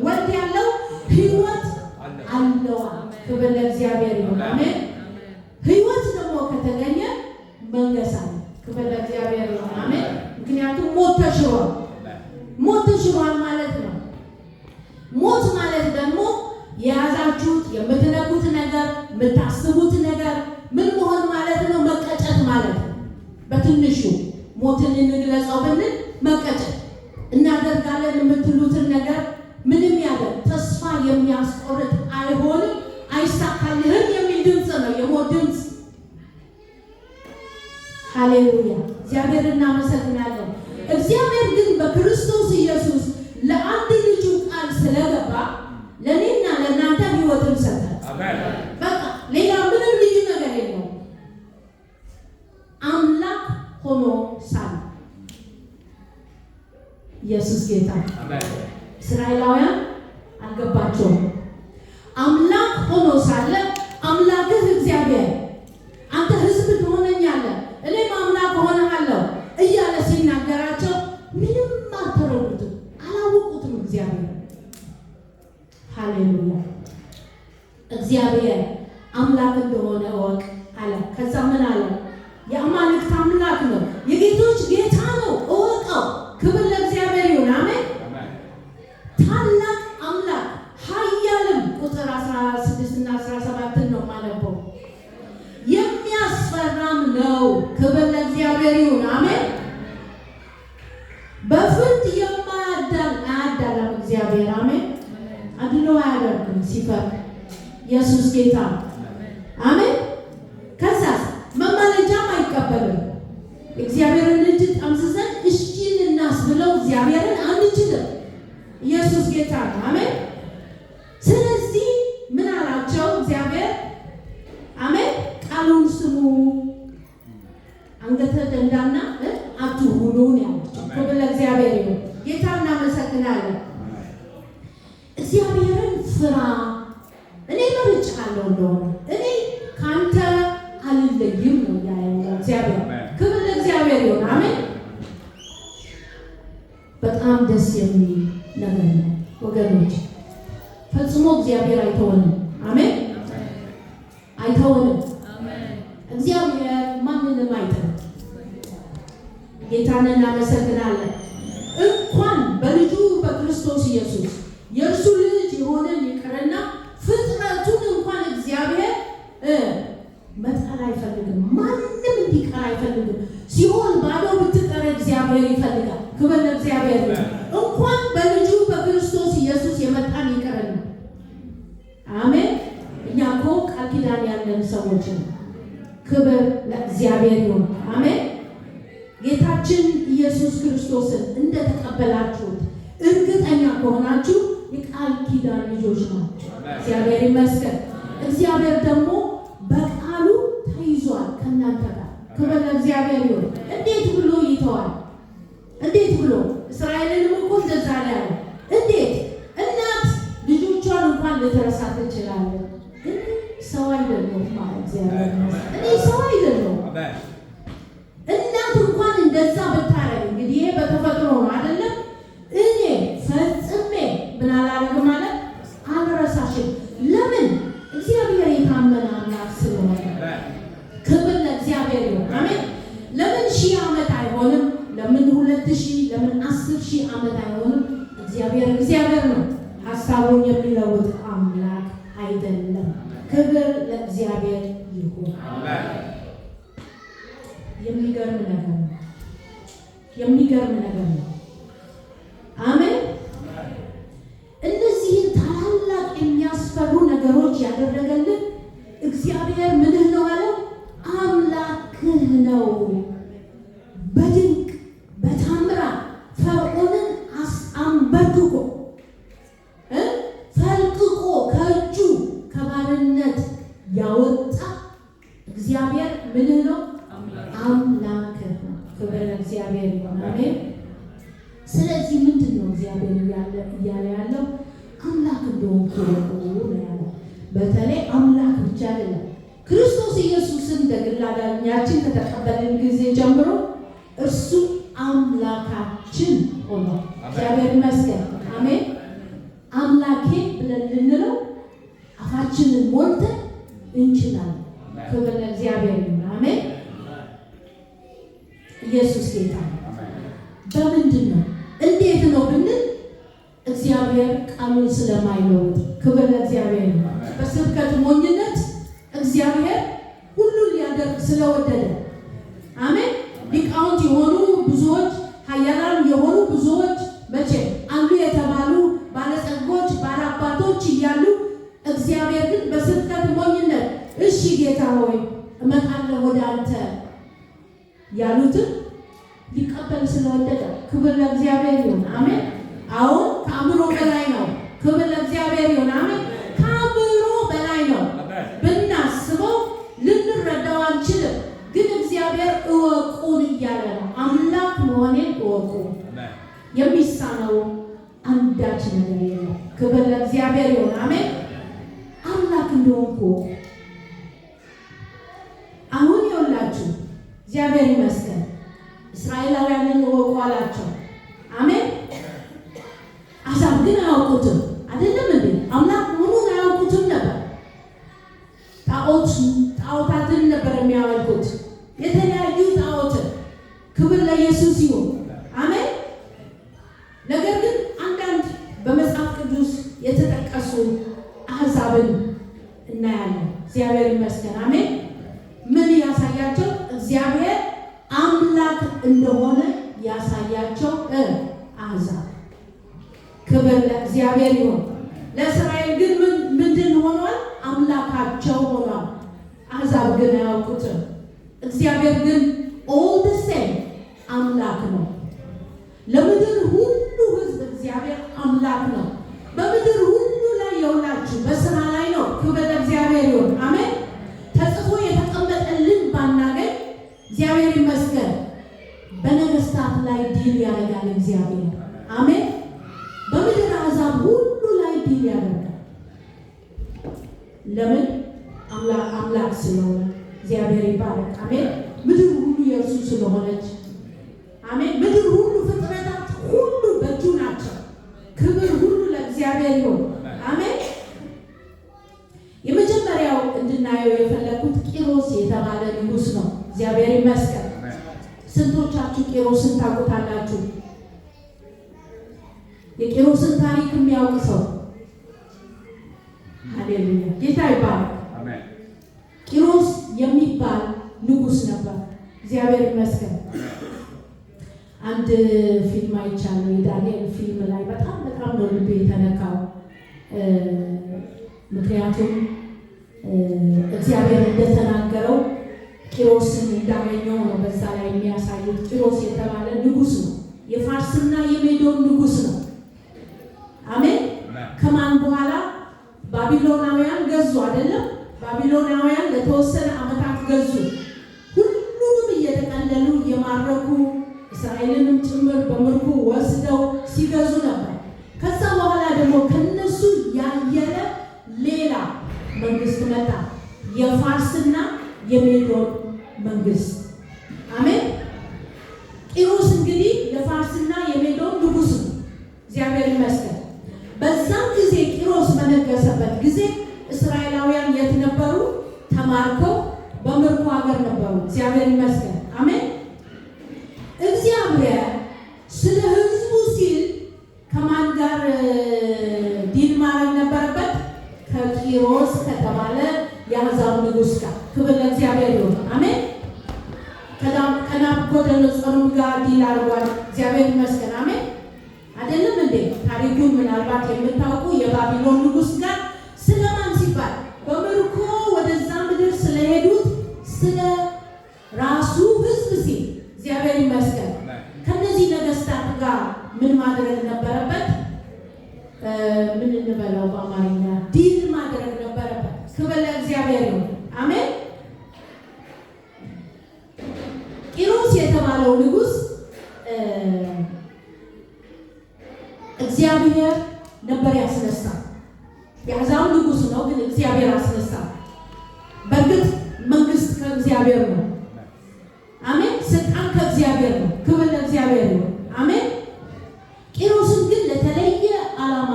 ወልድ ያለው ሕይወት አለው። ክብር ለእግዚአብሔር ይሁን። አሜን። ሕይወት ደግሞ ከተገኘ መንገስ አለ። ክብር ለእግዚአብሔር ይሁን። አሜን። ምክንያቱም ሞት ተሽሯል። ሞት ተሽሯል ማለት ነው። ሞት ማለት ደግሞ የያዛችሁት የምትነኩት ነገር የምታስቡት ነገር ምን መሆን ማለት ነው? መቀጨት ማለት ነው። በትንሹ ሞትን እንግለጸው ብንል መቀጨት እናደርጋለን የምትሉትን ነገር ምንም ያደርግ ተስፋ የሚያስቆርጥ አይሆንም፣ አይሳካልህም የሚል ድምፅ ነው፣ የሞት ድምፅ። ሃሌሉያ! እግዚአብሔር እናመሰግናለን። እግዚአብሔር ግን በክርስቶስ ኢየሱስ ለአንድ ልጁ ቃል ስለገባ ለእኔና ለእናንተ ሕይወትን ሰጠ። በቃ ሌላ ምንም ልዩ ነገር የለውም። አምላክ ሆኖ ሳለ ኢየሱስ ጌታ። እስራኤላውያን አልገባቸውም። አምላክ ሆኖ ሳለ አምላክህ እግዚአብሔር አንተ ሕዝብ ትሆነኛለህ እኔም አምላክ ሆነሃለሁ እያለ ሲናገራቸው ምንም አልተረዱትም፣ አላወቁትም እግዚአብሔር። ሃሌሉያ! እግዚአብሔር አምላክ እንደሆነ እወቅ አለ። ከዛ ምን አለ? የአማልክት አምላክ ነው፣ የጌቶች ጌታ ነው እወቀው። ክብር ለእግዚአብሔር ይሁን። አሜን። ታላቅ አምላክ ኃያልም ቁጥር 16 እና 17 ነው ማለበው። የሚያስፈራም ነው። ክብር ለእግዚአብሔር ይሁን። አሜን። በፍርድ አያዳላም እግዚአብሔር። አሜን። አድሎ አያደርግም ሲፈርድ። ኢየሱስ ጌታ። አሜን። ከዛስ መማለጃም አይቀበልም። እግዚአብሔርን እጅ ጠምዝዘን እሽን እናስብለው እግዚአብሔርን አንችልም። ኢየሱስ ጌታ ነው። አሜን። ስለዚህ ምን አላቸው እግዚአብሔር? አሜን። ቃሉን ስሙ፣ አንገተ ደንዳና አትሁኑ ያላቸው። ክብር ለእግዚአብሔር ይሁን። ጌታ እናመሰግናለን። እግዚአብሔርን ፍራ። እኔ መርጬሃለሁ እንደሆነ እኔ ካንተ አልለይም ነው ያለው እግዚአብሔር። ክብር ለእግዚአብሔር ይሁን። አሜን። በጣም ደስ የሚል ነገር ነው ወገኖች። ፈጽሞ እግዚአብሔር አይተወንም። አሜን። አይተወንም። እግዚአብሔር ማንንም አይተወንም። ጌታን እናመሰግናለን። እንኳን በልጁ በክርስቶስ ኢየሱስ የእርሱ ልጅ የሆነን ይቅርና ፍጥረቱን እንኳን እግዚአብሔር መጣል አይፈልግም። ማንም እንዲቀር አይፈልግም። ሲሆን ባዶ ብትቀር እግዚአብሔር ይፈልጋል። ክብር ለእግዚአብሔር። እንኳን በልጁ በክርስቶስ ኢየሱስ የመጣን ይቅርና አሜን። እኛ እኮ ቃል ኪዳን ያለን ሰዎች ነው። ክብር ለእግዚአብሔር ይሁን። አሜን። ጌታችን ኢየሱስ ክርስቶስን እንደተቀበላችሁት እርግጠኛ ከሆናችሁ የቃል ኪዳን ልጆች ናቸው። እግዚአብሔር ይመስገን። እግዚአብሔር ደግሞ በቃሉ ተይዟል ከእናንተ ጋር። ክብር ለእግዚአብሔር ይሁን። እንዴት ብሎ ይተዋል? እንዴት ብሎ? እስራኤልንም እኮ እንደዛ ላይ ያለ እንዴት እናት ልጆቿን እንኳን ልትረሳ ትችላለች። ግን ሰው አይደለሁም ማለት እግዚአብሔር ይመስገን። እኔ ሰው አይደለሁም። እናት እንኳን እንደዛ ብታረግ እንግዲህ ይሄ በተፈጥሮ ነው አይደለም። እኔ ፈጽሜ ምን አላደርግም ማለት አልረሳሽም። ለምን? እግዚአብሔር የታመነ አምላክ ስለሆነ። ክብር ለእግዚአብሔር ይሁን። አሜን። ለምን 1000 ዓመት አይሆንም? ለምን 2000? ለምን 10,000 ዓመት አይሆንም? ይሁን። የሚገርም ነገር ነው። የሚገርም ነገር ነው። አሜን። እነዚህን ታላላቅ የሚያስፈሩ ነገሮች ያደረገልን እግዚአብሔር ምንህ ነው አለው? አምላክህ ነው። በድንቅ በታምራት ፈርዖንን አንበርክኮ ፈልቅቆ ከእጁ ከባርነት ያወጣ እግዚአብሔር ምንህ ነው? አምላክህ ነው። ክብር ለእግዚአብሔር ይሁን። አሜን። ስለዚህ ምንድን ነው እግዚአብሔር እያለ ያለው? አምላክ እንደሆንኩ ነው ያለው። በተለይ አምላክ ብቻ አይደለም። ክርስቶስ ኢየሱስን በግል አዳኛችን ከተቀበልን ጊዜ ጀምሮ እርሱ አምላካችን ሆኖ እግዚአብሔር ይመስገን። አሜን። አምላኬ ብለን ልንለው አፋችንን ሞልተን እንችላለን። ክብር ለእግዚአብሔር ይሁን። አሜን። ኢየሱስ ጌታ ነው። በምንድን ነው እንዴት ነው ብንል እግዚአብሔር ቃሉን ስለማይለውጥ ክብር ለእግዚአብሔር ይሁን። በስብከት ሞኝነት እግዚአብሔር ሁሉን ሊያደርግ ስለወደደ አሜን። ሊቃውንት የሆኑ ብዙዎች፣ ኃያላን የሆኑ ብዙዎች፣ መቼ አሉ የተባሉ ባለጸጎች ባለአባቶች እያሉ እግዚአብሔር ግን በስብከት ሞኝነት እሺ ጌታ ሆይ እመጣለሁ ወደ አንተ ያሉትን ሊቀበል ስለወደደ ክብር ለእግዚአብሔር ይሁን። አሜን። አሁን ከአእምሮ በላይ ነው። ክብር ለእግዚአብሔር ይሁን። አሜን። ከአእምሮ በላይ ነው። ብናስበው ልንረዳው አንችልም። ግን እግዚአብሔር እወቁን እያለ ነው። አምላክ መሆኔን እወቁ። የሚሳነው አንዳች ነገር የለም። ክብር ለእግዚአብሔር ይሁን። አሜን። አምላክ እንደሆንኩ አሁን ይኸውላችሁ እግዚአብሔር ይመስገን እስራኤላውያንን እወቁ አላቸው። አሜን። አሕዛብ ግን አያውቁትም። አይደለም እንዴ? አምላክ መሆኑን አያውቁትም ነበር። ጣዖታትን ነበር የሚያመልኩት፣ የተለያዩ ጣዖትን። ክብር ለኢየሱስ ይሁን። አሜን። ነገር ግን አንዳንድ በመጽሐፍ ቅዱስ የተጠቀሱ አሕዛብን እናያለን። እግዚአብሔር ይመስገን። አሜን። ምን ያሳያቸው? እግዚአብሔር አምላክ እንደሆነ ያሳያቸው አሕዛብ። ክብር ለእግዚአብሔር ይሁን። ለእስራኤል ግን ምንድን ሆኗል? አምላካቸው ሆኗል። አሕዛብ ግን አያውቁትም። እግዚአብሔር ግን ኦል ዘ ሴም አምላክ ነው። ለምድር ሁሉ ሕዝብ እግዚአብሔር አምላክ ነው። በምድር ሁሉ ላይ የውላችሁ በስራ ላይ ነው። ክብር ለእግዚአብሔር ይሁን። አሜን። ተጽፎ የተቀመጠልን ባናገኝ እግዚአብሔር ይመስገን በነገስታት ላይ ድል ያደርጋል እግዚአብሔር። አሜን። በምድር አሕዛብ ሁሉ ላይ ድል ያደርጋል። ለምን? አምላክ ስለሆነ። እግዚአብሔር ይባረክ። አሜን። ምድር ሁሉ የእርሱ ስለሆነች አሜን። ምድር ሁሉ ፍጥረታት ሁሉ በእጁ ናቸው። ክብር ሁሉ ለእግዚአብሔር ይሁን። አሜን። የመጀመሪያው እንድናየው የፈለኩት ቂሮስ የተባለ ንጉሥ ነው። እግዚአብሔር ይመስገን። ስንቶቻችሁ ቂሮስን ታውቁታላችሁ? የቂሮስን ታሪክ የሚያውቅ ሰው? ሃሌሉያ፣ ጌታ ይባረክ። ቂሮስ የሚባል ንጉሥ ነበር። እግዚአብሔር ይመስገን። አንድ ፊልም አይቻለሁ፣ የዳንኤል ፊልም ላይ በጣም ነው ልቤ የተነካው። ምክንያቱም እግዚአብሔር እንደተናገረው ቂሮስን እንዳገኘው ነው በዛ ላይ የሚያሳዩት። ቂሮስ የተባለ ንጉሥ ነው። የፋርስና የሜዶን ንጉሥ ነው። አሜን። ከማን በኋላ? ባቢሎናውያን ገዙ አይደለም? ባቢሎናውያን ለተወሰነ ዓመታት ገዙ። ሁሉንም እየተቀለሉ እየማረኩ እስራኤልንም ጭምር በምርኮ ወስደው ሲገዙ ነበር። ከዛ በኋላ ደግሞ ከነሱ ያየለ ሌላ መንግስት መጣ፣ የፋርስና የሜዶን መንግስት። አሜን። ቂሮስ እንግዲህ የፋርስና የሜዶን ንጉሥ ነው። እግዚአብሔር ይመስገን። በዛም ጊዜ ቂሮስ በነገሰበት ጊዜ እስራኤላውያን የት ነበሩ? ተማርከው በምርኮ ሀገር ነበሩ። እግዚአብሔር ይመስገን። አሜን። እግዚአብሔር ስለ ሕዝቡ ሲል ከማን ጋር ዲል ማድረግ ነበረበት? ከቂሮስ ከተባለ የአሕዛብ ንጉሥ ክብር ለእግዚአብሔር ይሁን። አሜን። ከናቡከደነፆር ጋር ዲል አድርጓል። እግዚአብሔር ይመስገን። አሜን። አይደለም እንዴ? ታሪኩን ምናልባት የምታውቁ የባቢሎን ንጉሥ ጋር ስለማን ሲባል በምርኮ ወደዛ ምድር ስለሄዱት ስለ ራሱ ሕዝብ ሲል እግዚአብሔር ይመስገን ከነዚህ ነገስታት ጋር ምን ማድረግ ነበረበት? ምን እንበለው በአማርኛ ዲል ማድረግ ነበረበት። ክብር ለእግዚአብሔር ይሁን። አሜን። ቂሮስ የተባለው ንጉሥ እግዚአብሔር ነበር ያስነሳ። የአሕዛብ ንጉሥ ነው፣ ግን እግዚአብሔር አስነሳ። በእርግጥ መንግስት ከእግዚአብሔር ነው። አሜን። ስልጣን ከእግዚአብሔር ነው። ክብር ለእግዚአብሔር ይሁን። አሜን። ቂሮስን ግን ለተለየ ዓላማ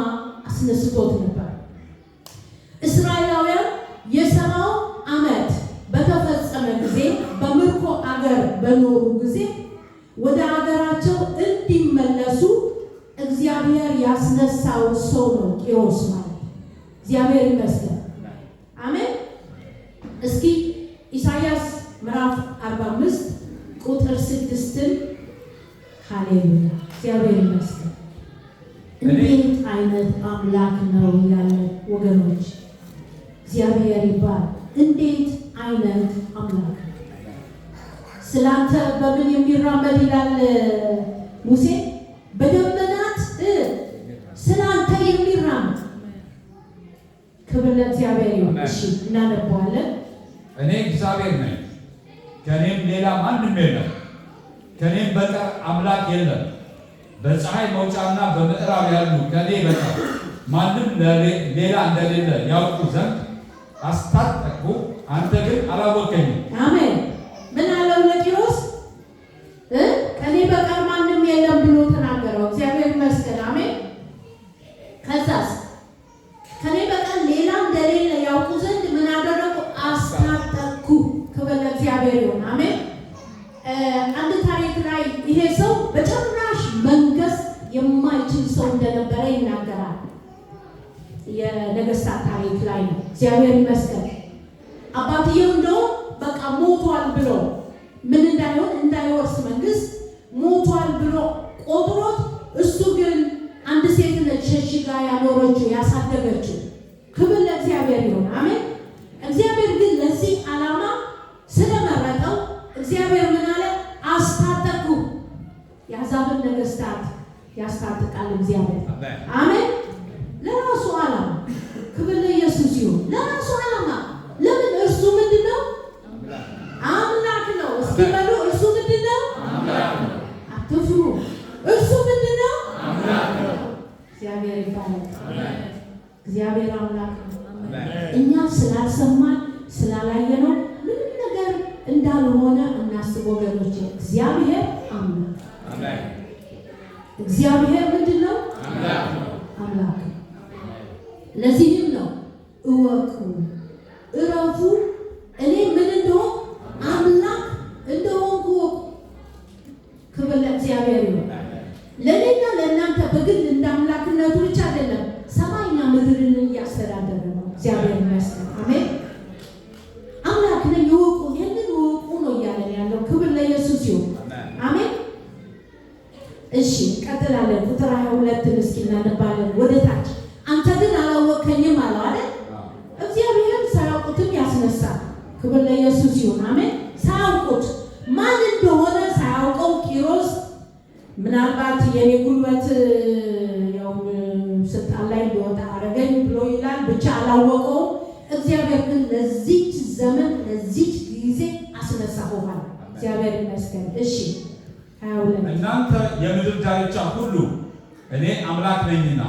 አስነስቶት ነበር። እስራኤላውያን የ70 ዓመት በተፈጸመ ጊዜ በምርኮ አገር በኖሩ ጊዜ ወደ አገራቸው እንዲመለሱ እግዚአብሔር ያስነሳው ሰው ነው ቂሮስ ማለት። እግዚአብሔር ይመስገን። አሜን። እስኪ ኢሳይያስ ምዕራፍ 45 ቁጥር 6 ሃሌሉያ እግዚአብሔር ይመስገን። እንዴት አይነት አምላክ ነው ያለ ወገኖች፣ እግዚአብሔር ይባል። እንዴት አይነት አምላክ ነው። ስላንተ በምን የሚራመድ ይላል ሙሴ? በደመናት ስላንተ የሚራመድ። ክብር ለእግዚአብሔር ይሁን። እሺ እናነበዋለን። እኔ እግዚአብሔር ነኝ፣ ከኔም ሌላ ማንም የለም፣ ከኔም በቀር አምላክ የለም። በፀሐይ መውጫና በምዕራብ ያሉ ከኔ በቀር ማንም ሌላ እንደሌለ ያውቁ ዘንድ አስታጠቅሁ፣ አንተ ግን አላወቀኝም። አሜን። ምን አለው ለቂሮስ? ከኔ በቀር ማንም የለም ብሎ ተናገረው። እግዚአብሔር ይመስገን። አሜን። ከዛስ ከኔ በቀር ሌላ እንደሌለ ያውቁ ዘንድ ምን አደረጉ? አስታጠቅሁ። ክብር ለእግዚአብሔር ይሁን። አሜን። አንድ ታሪክ ላይ ይሄ ሰው በጭራሽ መንገስ የማይችል ሰው እንደነበረ ይናገራል። የነገስታት ታሪክ ላይ ነው። እግዚአብሔር ይመስገን። አባትየው እንደው በቃ ሞቷል ብሎ ምን እንዳይወርስ መንግስት ሞቷል ብሎ ቆጥሮት፣ እሱ ግን አንድ ሴት ነች ሸሽጋ ያኖረችው ያሳደገችው። ክብር ለእግዚአብሔር ይሁን። አሜን። እግዚአብሔር ግን ለዚህ ዓላማ ስለመረጠው እግዚአብሔር ምን አለ? አስታጠቅሁ። የአሕዛብን ነገስታት ያስታጥቃል እግዚአብሔር። አሜን። ለራሱ ዓላማ። ክብር ለኢየሱስ ይሁን። ለራሱ ዓላማ። ለምን? እርሱ ምንድነው? አምላክ ነው። እስኪ በሉ እርሱ ምንድነው? አምላክ ነው። አትፍሩ። እርሱ ምንድነው? አምላክ ነው። እግዚአብሔር ይባላል። እግዚአብሔር አምላክ ነው። እኛ ስላልሰማን ስላላየነው ምንም ነገር እንዳልሆነ እናስብ ወገኖች። እግዚአብሔር አምላክ። አሜን። እግዚአብሔር ምንድነው? አምላክ ነው። አምላክ። ለዚህም ነው እወቁ፣ እረፉ፣ እኔ ምን እንደሆንኩ አምላክ እንደሆንኩ እወቁ። ክብር ለእግዚአብሔር ይሁን። ለእኔና ለእናንተ በግል እንደ አምላክነቱ ብቻ አይደለም፣ ሰማይና ምድርን እያስተዳደረ ነው። እግዚአብሔር ይመስገን። አሜን። አምላክ ነኝ እወቁ፣ ይህንን እወቁ ነው እያለን ያለው። ክብር ለኢየሱስ ይሁን። አሜን። እሺ እንቀጥላለን። ቁጥር 22 እስኪ እናነባለን ወደ ታች። አንተ ግን አላወቀኝም አለው አይደል? እግዚአብሔር ሳያውቁትም ያስነሳል። ክብር ለኢየሱስ ይሁን። አሜን። ሳያውቁት ማን እንደሆነ ሳያውቀው ቂሮስ ምናልባት የኔ ጉልበት ያው ስልጣን ላይ ሊወጣ አረገኝ ብሎ ይላል። ብቻ አላወቀውም። እግዚአብሔር ግን ለዚች ዘመን ለዚች ጊዜ አስነሳው ማለት እግዚአብሔር ይመስገን። እሺ 22 እናንተ የምድር ዳርቻ ሁሉ እኔ አምላክ ነኝና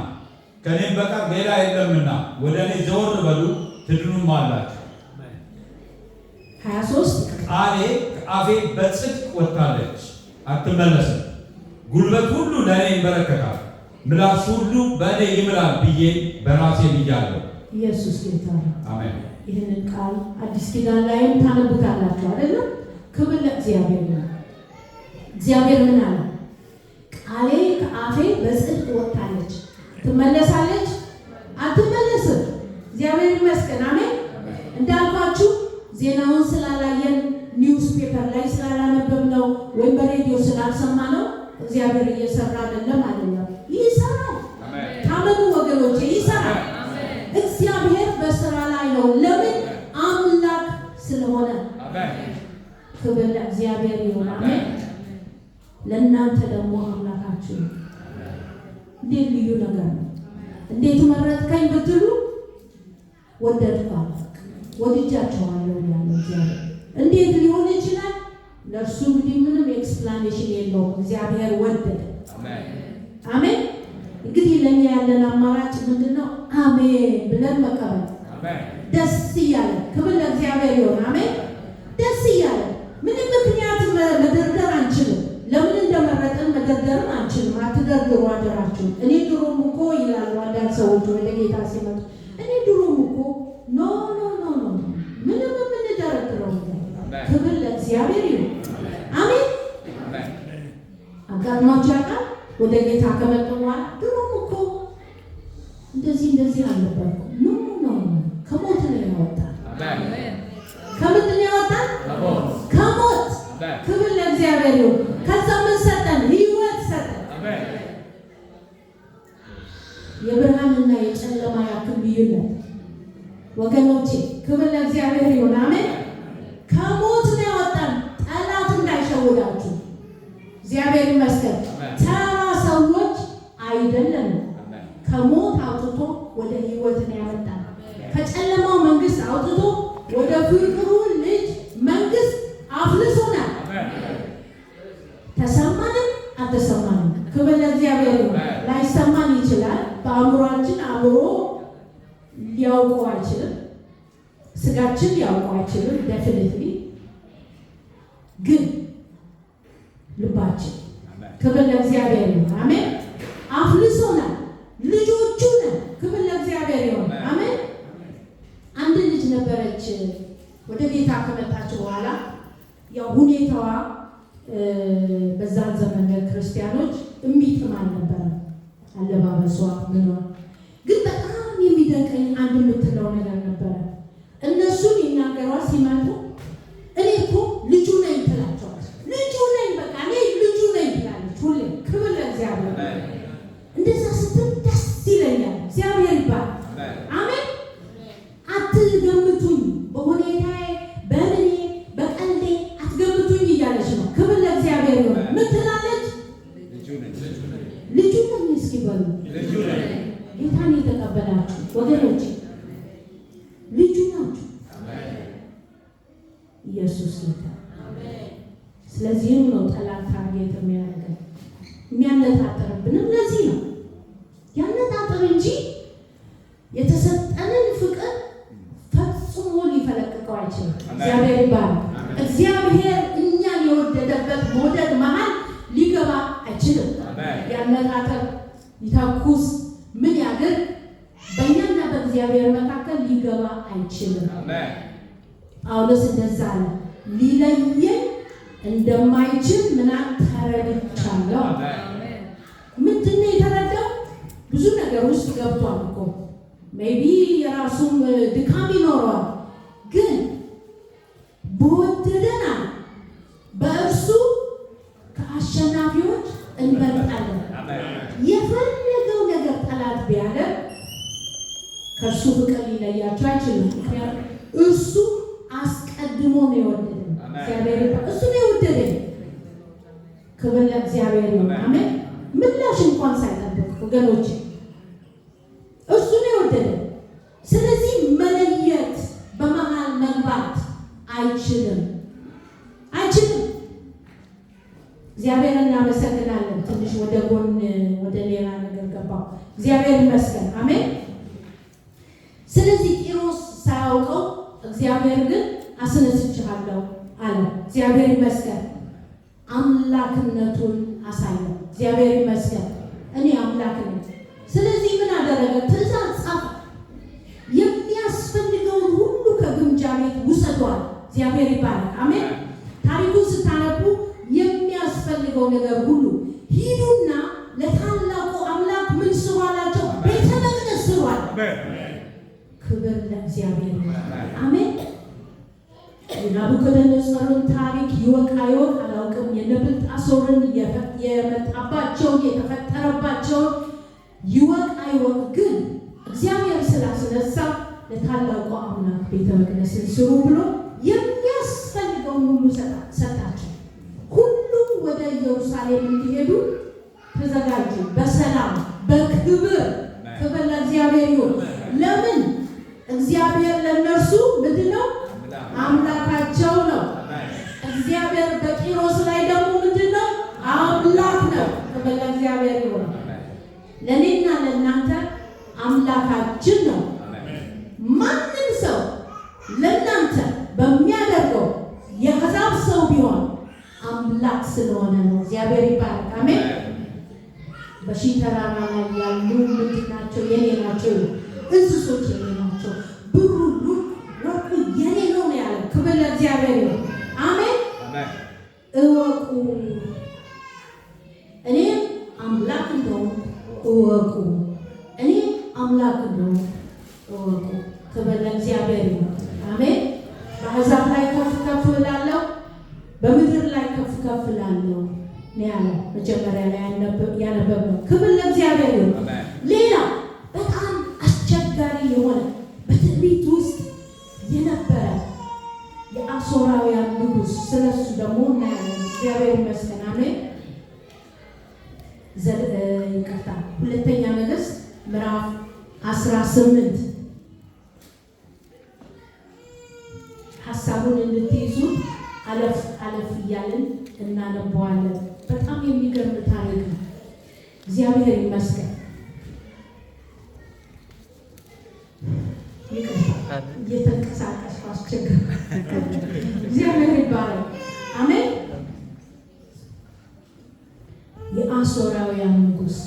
ከኔም በቀር ሌላ የለምና ወደ እኔ ዘወር በሉ ትድኑም አላችሁ። 23 ቃሌ ከአፌ በጽድቅ ወጥታለች አትመለስም። ጉልበት ሁሉ ለእኔ ይንበረከካል፣ ምላስ ሁሉ በእኔ ይምላል ብዬ በራሴ ብያለሁ። ኢየሱስ ጌታ ነው። አሜን። ይህንን ቃል አዲስ ኪዳን ላይም ታነቡታላችሁ አይደለም? ክብር ለእግዚአብሔር ነው። እግዚአብሔር ምን አለ? ቃሌ ከአፌ በጽድቅ ወጥታለች ትመለሳለች? አትመለስም። እግዚአብሔር ይመስገን። አሜን። እንዳልኳችሁ ዜናውን ስላላየን ኒውስ ፔፐር ላይ ስላላነበብነው ወይም በሬዲዮ ስላልሰማነው እግዚአብሔር እየሰራ አይደለም አይደለም። ይሰራል። ታመኑ ወገኖቼ፣ ይሰራል። እግዚአብሔር በስራ ላይ ነው። ለምን? አምላክ ስለሆነ። ክብር ለእግዚአብሔር ይሁን። አሜን። ለእናንተ ደግሞ አምላካችሁ እንዴት ልዩ ነገር ነው! እንዴት መረጥከኝ ብትሉ ወደድኳት፣ ወድጃቸዋለሁ ያለው እግዚአብሔር። እንዴት ሊሆን ይችላል? ለእርሱ እንግዲህ ምንም ኤክስፕላኔሽን የለውም። እግዚአብሔር ወደደ። አሜን። እንግዲህ ለእኛ ያለን አማራጭ ምንድነው? አሜን ብለን መቀበል። ደስ እያለ ክብር ለእግዚአብሔር ይሁን። አሜን። ደስ እያለ ምንም ምክንያት መደርደር አንችልም። ለምን እንደመረጠን መደርደርም አንችልም። አትደርድሩ አደራችሁ። እኔ ድሮም እኮ ይላሉ አንዳንድ ሰዎች ወደ ጌታ ሲመጡ፣ እኔ ድሮም እኮ ኖ ምንም የምንደረድረው ነገር። ክብር ለእግዚአብሔር ይሁን። አሜን። አጋጥሟችሁ ያውቃል? ወደ ጌታ ከመጡ በኋላ ድሮም እኮ እንደዚህ አልነበርኩም። ኖ ከሞት ነው ያወጣል። ከምንድን ነው ያወጣል? ከሞት። ክብር ለእግዚአብሔር ይሁን። ከዛ ምን ሰጠን? ሕይወት ሰጠን። የብርሃንና የጨለማ ያክል ልዩነት ወገኖቼ፣ ክብር ለእግዚአብሔር ይሁን። አሜን። ከሞት ነው ያወጣን። ጠላት እንዳይሸውዳችሁ። እግዚአብሔር ይመስገን። ተራ ሰዎች አይደለንም። ከሞት አውጥቶ ወደ ሕይወት ነው ያመጣን። ከጨለማው መንግስት አውጥቶ ወደ ፍቅሩ ልጅ መንግስት አፍልሶናል። ተሰማንም አልተሰማንም። ክብር ለእግዚአብሔር ይሁን። ላይሰማን ይችላል። በአእምሯችን አብሮ ሊያውቀው አይችልም። ስጋችን ሊያውቀው አይችልም። ዴፊኒትሊ ግን ልባችን ክብር ለእግዚአብሔር ይሁን። አሜን። አፍልሶናል። ልጆቹ ነን። ክብር ለእግዚአብሔር ይሁን። አሜን። አንድ ልጅ ነበረች ወደ ጌታ ከመጣች በኋላ ያው ሁኔታዋ በዛ ዘመን ክርስቲያኖች እምቢጥም አልነበረም። አለባበሷ ምኗ ግን በጣም የሚደንቀኝ አንድ የምትለው ነገር ነበረ። እነሱን ይናገሯት ሲመጡ እኔ እኮ ልጁ ነኝ ትላቸዋለች። ልጁ ነኝ፣ በቃ እኔ ልጁ ነኝ ትላለች ሁሌ። ክብር ለእግዚአብሔር። እንደዛ ስትል ደስ ይለኛል። እግዚአብሔር ይባል። አሜን። አትገምቱኝ፣ በሁኔታዬ በእኔ በቀልዴ አትገምቱኝ እያለች ነው። ክብር ለእግዚአብሔር ይሁን። ምን ትላለች? ልጁ ነኝ። እስኪ በሉ ጌታን የተቀበላችሁ ወገኖች ልጁ ናችሁ። ኢየሱስ ጌታ። ስለዚህም ነው ጠላት ታርጌት የሚያደርገን የሚያነጣጥርብንም ለዚህ ነው። ያነጣጥር እንጂ የተሰጠንን ፍቅር ፈጽሞ ሊፈለቅቀው አይችልም። እግዚአብሔር ይባላል። እግዚአብሔር እኛን የወደደበት መውደድ መሀል ሊገባ አይችልም። ያነጣጥር፣ ይተኩስ፣ ምን ያድርግ በእኛና በእግዚአብሔር መካከል ሊገባ አይችልም። ጳውሎስ እንደዛ አለ። ሊለየን እንደማይችል ምናምን ተረድቻለሁ። ምንድን ነው የተረዳው? ብዙ ነገር ውስጥ ገብቷል እኮ ሜቢ የራሱም ድካም ይኖረዋል። ግን በወደደናል በእርሱ ከአሸናፊዎች እንበልጣለን። የፈለገው ነገር ጠላት ቢያደርግ ከእርሱ ፍቅር ሊለያቸው አይችልም። ምክንያቱም እርሱ አስቀድሞ ነው የወደደን። እግዚአብሔር እሱ ነው የወደደን። ክብር ለእግዚአብሔር ይሁን። አሜን። ምላሽ እንኳን ሳይጠብቅ ወገኖች እሱ ነው የወደደን። ስለዚህ መለየት በመሃል መግባት አይችልም። እግዚአብሔር እናመሰግናለን። ትንሽ ወደ ጎን ወደ ሌላ ነገር ገባው። እግዚአብሔር ይመስገን። አሜን። ስለዚህ ቂሮስ ሳያውቀው እግዚአብሔር ግን አስነስችሃለሁ አለ። እግዚአብሔር ይመስገን። አምላክነቱን አሳየው። እግዚአብሔር ይመስገን። እኔ አምላክ ነኝ። ስለዚህ ምን አደረገ? ትእዛዝ ጻፈ። የሚያስፈልገውን ሁሉ ከግምጃ ቤት ውሰዷል። እግዚአብሔር ይባላል። አሜን። ታሪኩን ስታነቡ የሚያስፈልገው ነገር ሁሉ ሂዱና ለታላቁ አምላክ ምን ስሩ አላቸው? ቤተ መቅደስ ስሩ አለ። ክብር ለእግዚአብሔር። አሜን። የናቡከደነፆርን ታሪክ ይወቅ አይወቅ አላውቅም። የነብልጣሶርን የመጣባቸውን የተፈጠረባቸውን ይወቅ አይወቅ፣ ግን እግዚአብሔር ስላስነሳ ለታላቁ አምላክ ቤተ መቅደስን ስሩ ብሎ የሚያስፈልገውን ሁሉ ሰጣቸው። ሁሉም ወደ ኢየሩሳሌም እንዲሄዱ ተዘጋጁ፣ በሰላም በክብር። ክብር ለእግዚአብሔር ይሁን። ለምን? እግዚአብሔር ለነርሱ ምንድነው? አምላካቸው ነው። እግዚአብሔር በቂሮስ ላይ ደግሞ ምንድነው? አምላክ ነው። ክብር ለእግዚአብሔር ይሁን። ለእኔና ለእናንተ አምላካችን ነው። ማንም ሰው ለእናንተ በሚያደርገው የአሕዛብ ሰው ቢሆን አምላክ ስለሆነ ነው። እግዚአብሔር ይባረክ። አሜን። በሺህ ተራራ ላይ ያሉ ምንድን ናቸው? የኔ ናቸው። እንስሶች የኔ ናቸው። ብሩ ሁሉ ወርቁ የኔ ነው ያለው። ክብር ለእግዚአብሔር ይሁን። አሜን። እወቁ፣ እኔም አምላክ እንደሆንኩ እወቁ። እኔ አምላክ እንደሆንኩ እወቁ። ክብር ለእግዚአብሔር ይሁን። አሜን። በአሕዛብ ላይ ከፍ ከፍ እላለሁ፣ በምድር ላይ ከፍ ከፍ እላለሁ ነው ያለው። መጀመሪያ ላይ ያነበብነው። ክብር ለእግዚአብሔር ይሁን። ሌላ በጣም አስቸጋሪ የሆነ በትንቢት ውስጥ የነበረ የአሦራውያን ንጉሥ፣ ስለሱ ደግሞ እናያለን። እግዚአብሔር ይመስገን። አሜን። ይቅርታ፣ ሁለተኛ ነገሥት ምዕራፍ 18 ሀሳቡን እንድትይዙ አለፍ አለፍ እያልን እናነበዋለን። በጣም የሚገርም ታሪክ ነው። እግዚአብሔር ይመስገን። እየተንቀሳቀስኩ አስቸግር። እግዚአብሔር ይባረክ። አሜን። የአሦራውያን ንጉሥ።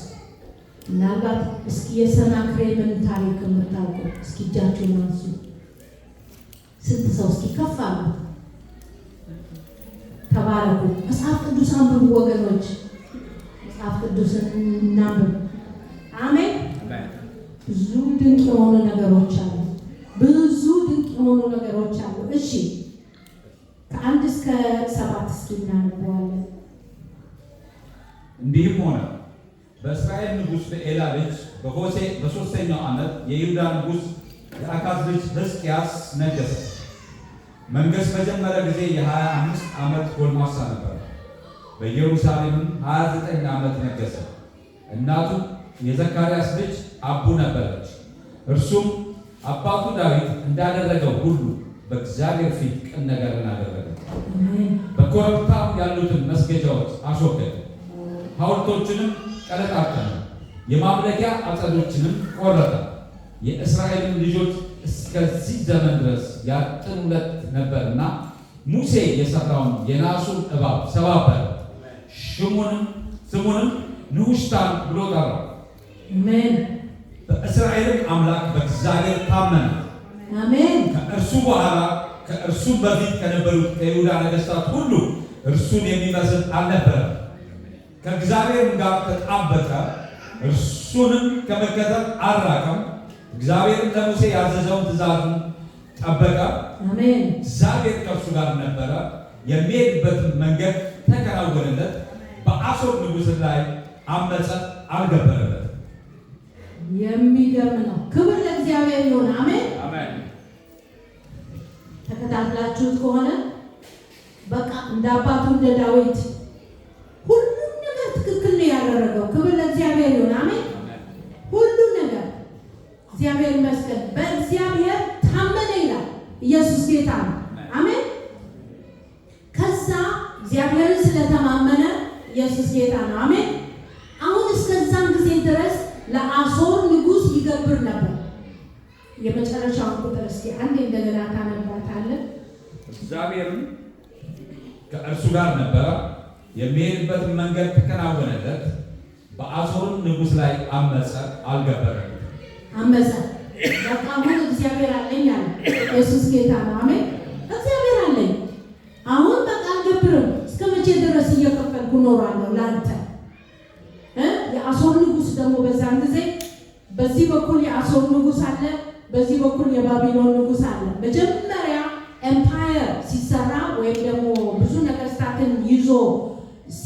ምናልባት እስኪ የሰናክሬምን ታሪክ የምታውቁ እስኪ እጃችሁን አንሱ። ስንት ሰው እስኪ ከፍ አሉ። ተባረኩ። መጽሐፍ ቅዱስ አንብቡ ወገኖች፣ መጽሐፍ ቅዱስን እናንብብ። አሜን። ብዙ ድንቅ የሆኑ ነገሮች አሉ። ብዙ ድንቅ የሆኑ ነገሮች አሉ። እሺ፣ ከ1 እስከ 7 እስኪ እናነበዋለን። እንዲህም ሆነ በእስራኤል ንጉሥ በኤላ ልጅ በሆሴዕ በሦስተኛው ዓመት የይሁዳ ንጉሥ የአካዝ ልጅ ሕዝቅያስ ነገሠ። መንገሥ በጀመረ ጊዜ የ25 ዓመት ጎልማሳ ነበር። በኢየሩሳሌምም 29 ዓመት ነገሠ። እናቱ የዘካርያስ ልጅ አቡ ነበረች። እርሱም አባቱ ዳዊት እንዳደረገው ሁሉ በእግዚአብሔር ፊት ቅን ነገርን አደረገ። በኮረብታም ያሉትን መስገጃዎች አስወገደ፣ ሐውልቶችንም ቀለጣጠመ፣ የማምለኪያ ዐፀዶችንም ቆረጠ። የእስራኤልን ልጆች እስከዚህ ዘመን ድረስ ያጥኑለት ነበርና ሙሴ የሠራውን የናሱን እባብ ሰባበረ፣ ስሙንም ንሑሽታን ብሎ ጠራው። አሜን። በእስራኤልም አምላክ በእግዚአብሔር ታመነ። አሜን። ከእርሱ በኋላ ከእርሱም በፊት ከነበሩት ከይሁዳ ነገሥታት ሁሉ እርሱን የሚመስል አልነበረም። ከእግዚአብሔርም ጋር ተጣበቀ፣ እርሱንም ከመከተል አልራቀም። እግዚአብሔርም ለሙሴ ያዘዘውን ትእዛዙን ጠበቀ። አሜን። እግዚአብሔር ከእርሱ ጋር ነበረ፣ የሚሄድበትን መንገድ ተከናወነለት። በአሦር ንጉሥ ላይ አመፀ፣ አልገበረለትም። የሚገርም ነው። ክብር ለእግዚአብሔር ይሁን። አሜን። አሜን። ተከታትላችሁት ከሆነ በቃ እንደ አባቱ እንደ ዳዊት ሁሉም ነገር ትክክል ነው ያደረገው። ክብር ለእግዚአብሔር ይሁን። አሜን። ሁሉም ነገር እግዚአብሔር ይመስገን። በእግዚአብሔር ታመነ ይላል። ኢየሱስ ጌታ ነው። አሜን። ከዛ እግዚአብሔርን ስለተማመነ ኢየሱስ ጌታ ነው። አሜን። አሁን እስከዛም ጊዜ ድረስ ለአሦር ንጉሥ ይገብር ነበር። የመጨረሻውን ቁጥር እስኪ አንዴ እንደገና ታነባታለን። እግዚአብሔርም ከእርሱ ጋር ነበረ፣ የሚሄድበትን መንገድ ተከናወነለት። በአሦርም ንጉሥ ላይ አመፀ፣ አልገበረም። አመፀ። በቃ አሁን እግዚአብሔር አለኝ አለ። ኢየሱስ ጌታ ነው። አሜን። እግዚአብሔር አለኝ አሁን በቃ አልገብርም። እስከ መቼ ድረስ እየከፈልኩ ኖራለሁ ለአንተ? የአሦር ንጉሥ ደግሞ በዛን ጊዜ በዚህ በኩል የአሦር ንጉሥ አለ፣ በዚህ በኩል የባቢሎን ንጉሥ አለ። መጀመሪያ ኤምፓየር ሲሰራ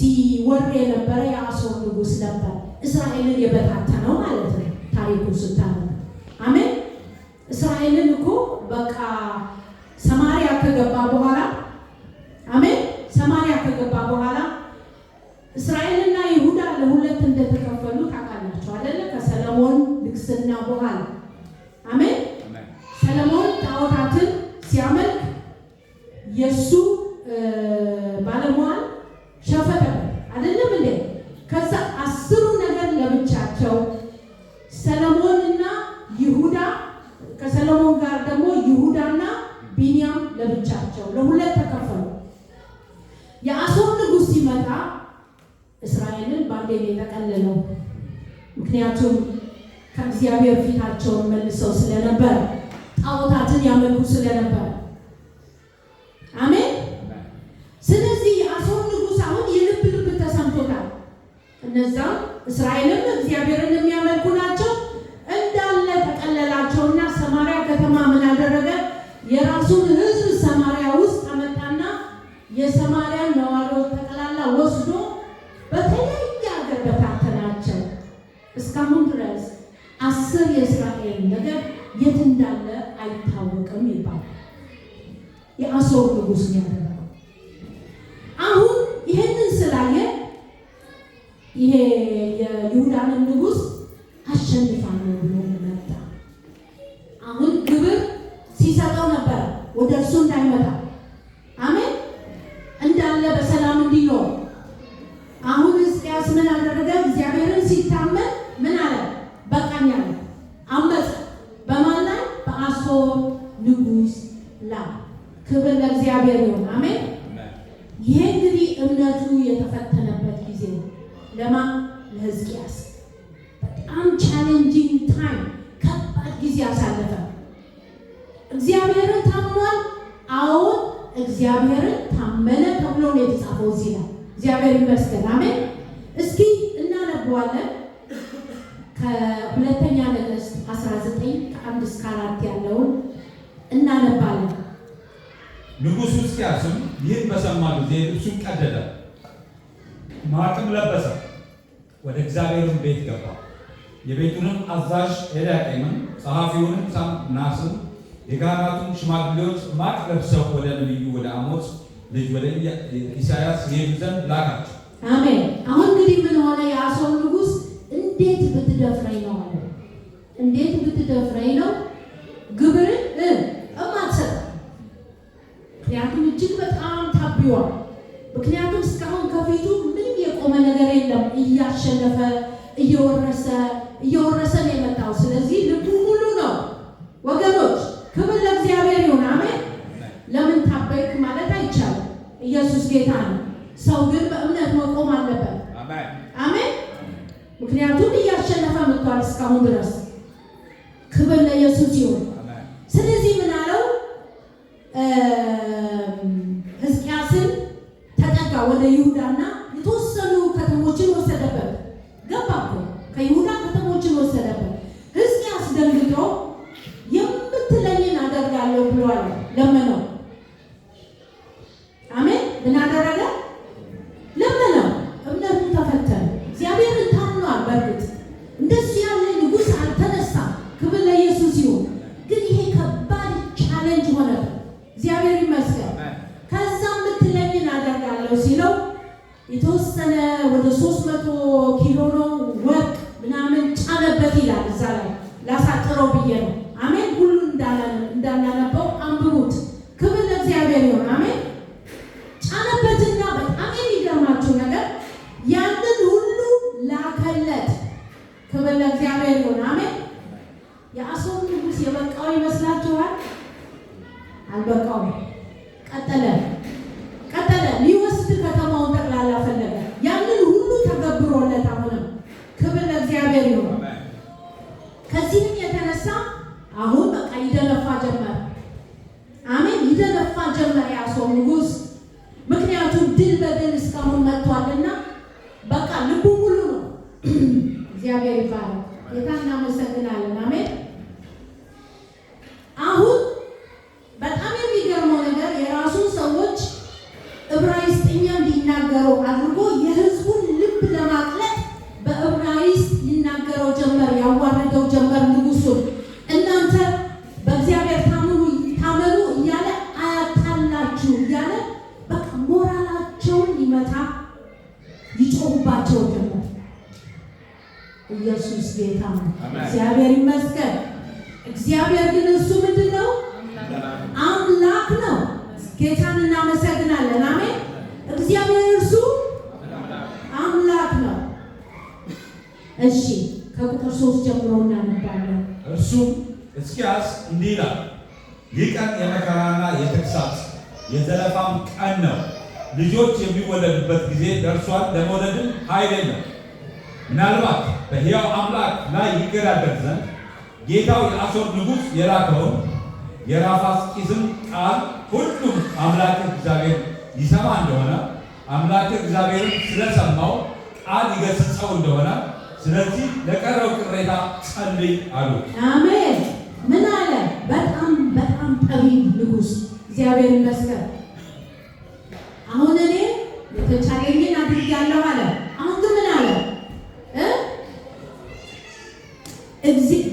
ሲወር የነበረ የአሦር ንጉሥ ነበር። እስራኤልን የበታተነው ማለት ነው ታሪኩን ስታነቡ። አሜን። እስራኤልን እኮ በቃ ሰማሪያ ከገባ በኋላ አሜን፣ ሰማሪያ ከገባ በኋላ እስራኤልና ይሁዳ ለሁለት እንደተከፈሉ ታውቃላችሁ አይደለ? ከሰለሞን ንግስና በኋላ አሜን። ሰለሞን ጣዖታትን ሲያመልክ የሱ ባለሟል ሸፈተበት አይደለም እንዴ? ከዛ 10 ነገር ለብቻቸው ሰለሞንና ይሁዳ፣ ከሰለሞን ጋር ደግሞ ይሁዳና ቢንያም ለብቻቸው ለሁለት ተከፈሉ። የአሦር ንጉሥ ሲመጣ እስራኤልን ባንዴ የተቀለለው፣ ምክንያቱም ከእግዚአብሔር ፊታቸውን መልሰው ስለነበር፣ ጣዖታትን ያመልኩ ስለነበር። አሜን። ስለዚህ የአሦር ንጉሥ አሁን የልብ ልብ ተሰምቶታል። እነዛም እስራኤልም እግዚአብሔርን የሚያመልኩ ናቸው እንዳለ ተቀለላቸውና ሰማሪያ ከተማ ምን አደረገ? የራሱን ሕዝብ ሰማሪያ ውስጥ አመጣና የሰማሪያን ነዋሪዎች ጠቅላላ ወስዶ በተለያየ ሀገር በታተናቸው። እስካሁን ድረስ 10 የእስራኤል ነገር የት እንዳለ አይታወቅም ይባላል። የአሦር ንጉሥ ያደረገው አሁን ይህንን ስላየ ይሄ የይሁዳንን ንጉሥ አሸንፋለሁ ብሎ መጣ። አሁን ግብር ሲሰጠው ነበር ወደ እርሱ እንዳይመጣ አሜን፣ እንዳለ በሰላም እንዲኖር። አሁን ሕዝቅያስ ምን አደረገ? እግዚአብሔርን ሲታመን ምን አለ? በቃኝ አለ። አመፀ። በማን ላይ? በአሦር ንጉሥ ላይ። ክብር ለእግዚአብሔር ይሁን። አሜን። ይሄ እንግዲህ እምነቱ የተፈተነበት ጊዜ ነው። ለማን? ለሕዝቅያስ። በጣም ቻሌንጂንግ ታይም፣ ከባድ ጊዜ አሳለፈ። እግዚአብሔርን ታሟል። አዎ እግዚአብሔርን ታመነ ተብሎ ነው የተጻፈው እዚህ ላይ። እግዚአብሔር ይመስገን። አሜን። እስኪ እናነበዋለን ከሁለተኛ ነገሥት 19 ከ1 እስከ 4 ያለውን እናነባለን። ንጉሡ ሕዝቅያስም ይህን በሰማ ጊዜ ልብሱን ቀደደ፣ ማቅም ለበሰ፣ ወደ እግዚአብሔርም ቤት ገባ። የቤቱንም አዛዥ ኤልያቄምን፣ ጸሐፊውንም ሳምናስን፣ የካህናቱን ሽማግሌዎች ማቅ ለብሰው ወደ ነቢዩ ወደ አሞጽ ልጅ ወደ ኢሳያስ ይሄዱ ዘንድ ላካቸው። አሜን። አሁን እንግዲህ ምን ሆነ? የአሦር ንጉሥ እንዴት ብትደፍረኝ ነው አለ። እንዴት ብትደፍረኝ ነው ግብርን እማትሰጥ? ምክንያቱም እጅግ በጣም ታብሏል። ምክንያቱም እስካሁን ከፊቱ ምንም የቆመ ነገር የለም። እያሸነፈ እየወረሰ ነው የመጣው። ስለዚህ ልቡ ሙሉ ነው ወገኖች። ክብር ለእግዚአብሔር ይሁን። አሜን። ለምን ታበይክ ማለት አይቻልም። ኢየሱስ ጌታ ነው። ሰው ግን በእምነት መቆም አለበት። አሜን። ምክንያቱም እያሸነፈ መጥቷል እስካሁን ድረስ። ክብር ለኢየሱስ ይሁን። ስለዚህ ምን አለው? ሕዝቅያስን ተጠጋ ወደ ይሁዳና የተወሰኑ ከተሞችን ወሰደበት። ገባ እኮ ከይሁዳ ከተሞችን ወሰደበት። ሕዝቅያስ ደንግጦ የምትለኝን አደርጋለሁ ብሏል። ለመነው። አሜን። ምን አደረገ? ለመነው። እምነቱ ተፈተነ። እግዚአብሔርን ታምኗል። በእርግጥ እንደሱ ያለ ንጉሥ አልተነሳም። ክብር ለኢየሱስ ይሁን። ግን ይሄ ከባድ ቻሌንጅ ሆነ። እግዚአብሔር ይመስገን። ከዛ የምትለኝን አደርጋለሁ ሲለው የተወሰነ ወደ 300 ኪሎ ነው ወርቅ ምናምን ጫነበት ይላል። እዛ ላይ ላሳጥረው ብዬ ነው። አሜን። ሁሉ እንዳናነበው አንብቡት። ክብር ለእግዚአብሔር ይሁን። አሜን። ጫነበትና በጣም የሚገርማችሁ ነገር ያንን ሁሉ ላከለት። ክብር ለእግዚአብሔር ይሁን። አሜን። የአሦር ንጉሥ የበቃው ይመስላችኋል? አልበቃውም። ቀጠለ። ሊወስድ ከተማውን ጠቅላላ ፈለገ። ያንን ሁሉ ተገብሮለት አሁንም ክብር ለእግዚአብሔር ይሁን። ከዚህም የተነሳ አሁን በቃ ይደነፋ ጀመር። አሜን። ይደነፋ ጀመር የአሦር ንጉሥ። ምክንያቱም ድል በድል እስካሁን መጥቷልና በቃ ልቡ ሙሉ ነው። እግዚአብሔር ይባላል። ጌታ እናመሰግናለን። አሜን። አሁን በጣም የሚገርመው ነገር የራሱን ሰዎች ዕብራይስጥኛ እንዲናገሩ አድርጎ ሊመታ ይጮህባቸው ደግሞ ኢየሱስ ጌታ ነው። እግዚአብሔር ይመስገን። እግዚአብሔር ግን እሱ ምንድን ነው? አምላክ ነው። ጌታን እናመሰግናለን። አሜን። እግዚአብሔር እርሱ አምላክ ነው። እሺ ከቁጥር 3 ጀምሮ እናነባለን። እርሱም ሕዝቅያስ እንዲህ ይላል፣ ይህ ቀን የመከራና የተግሣጽ የዘለፋም ቀን ነው። ልጆች የሚወለዱበት ጊዜ ደርሷል፣ ለመውለድም ኃይል የለም። ምናልባት በሕያው አምላክ ላይ ይገዳደር ዘንድ ጌታው የአሦር ንጉሥ የላከውን የራፋስቂስን ቃል ሁሉም አምላክ እግዚአብሔር ይሰማ እንደሆነ አምላክ እግዚአብሔርን ስለሰማው ቃል ይገሥጸው እንደሆነ ስለዚህ ለቀረው ቅሬታ ጸልይ አሉት። አሜን። ምን አለ? በጣም ጠቢብ ንጉሥ እግዚአብሔር ይመስገን። አሁን እኔ የተቻለኝን አድርጌያለሁ አለ። አሁን ግን ምን አለ?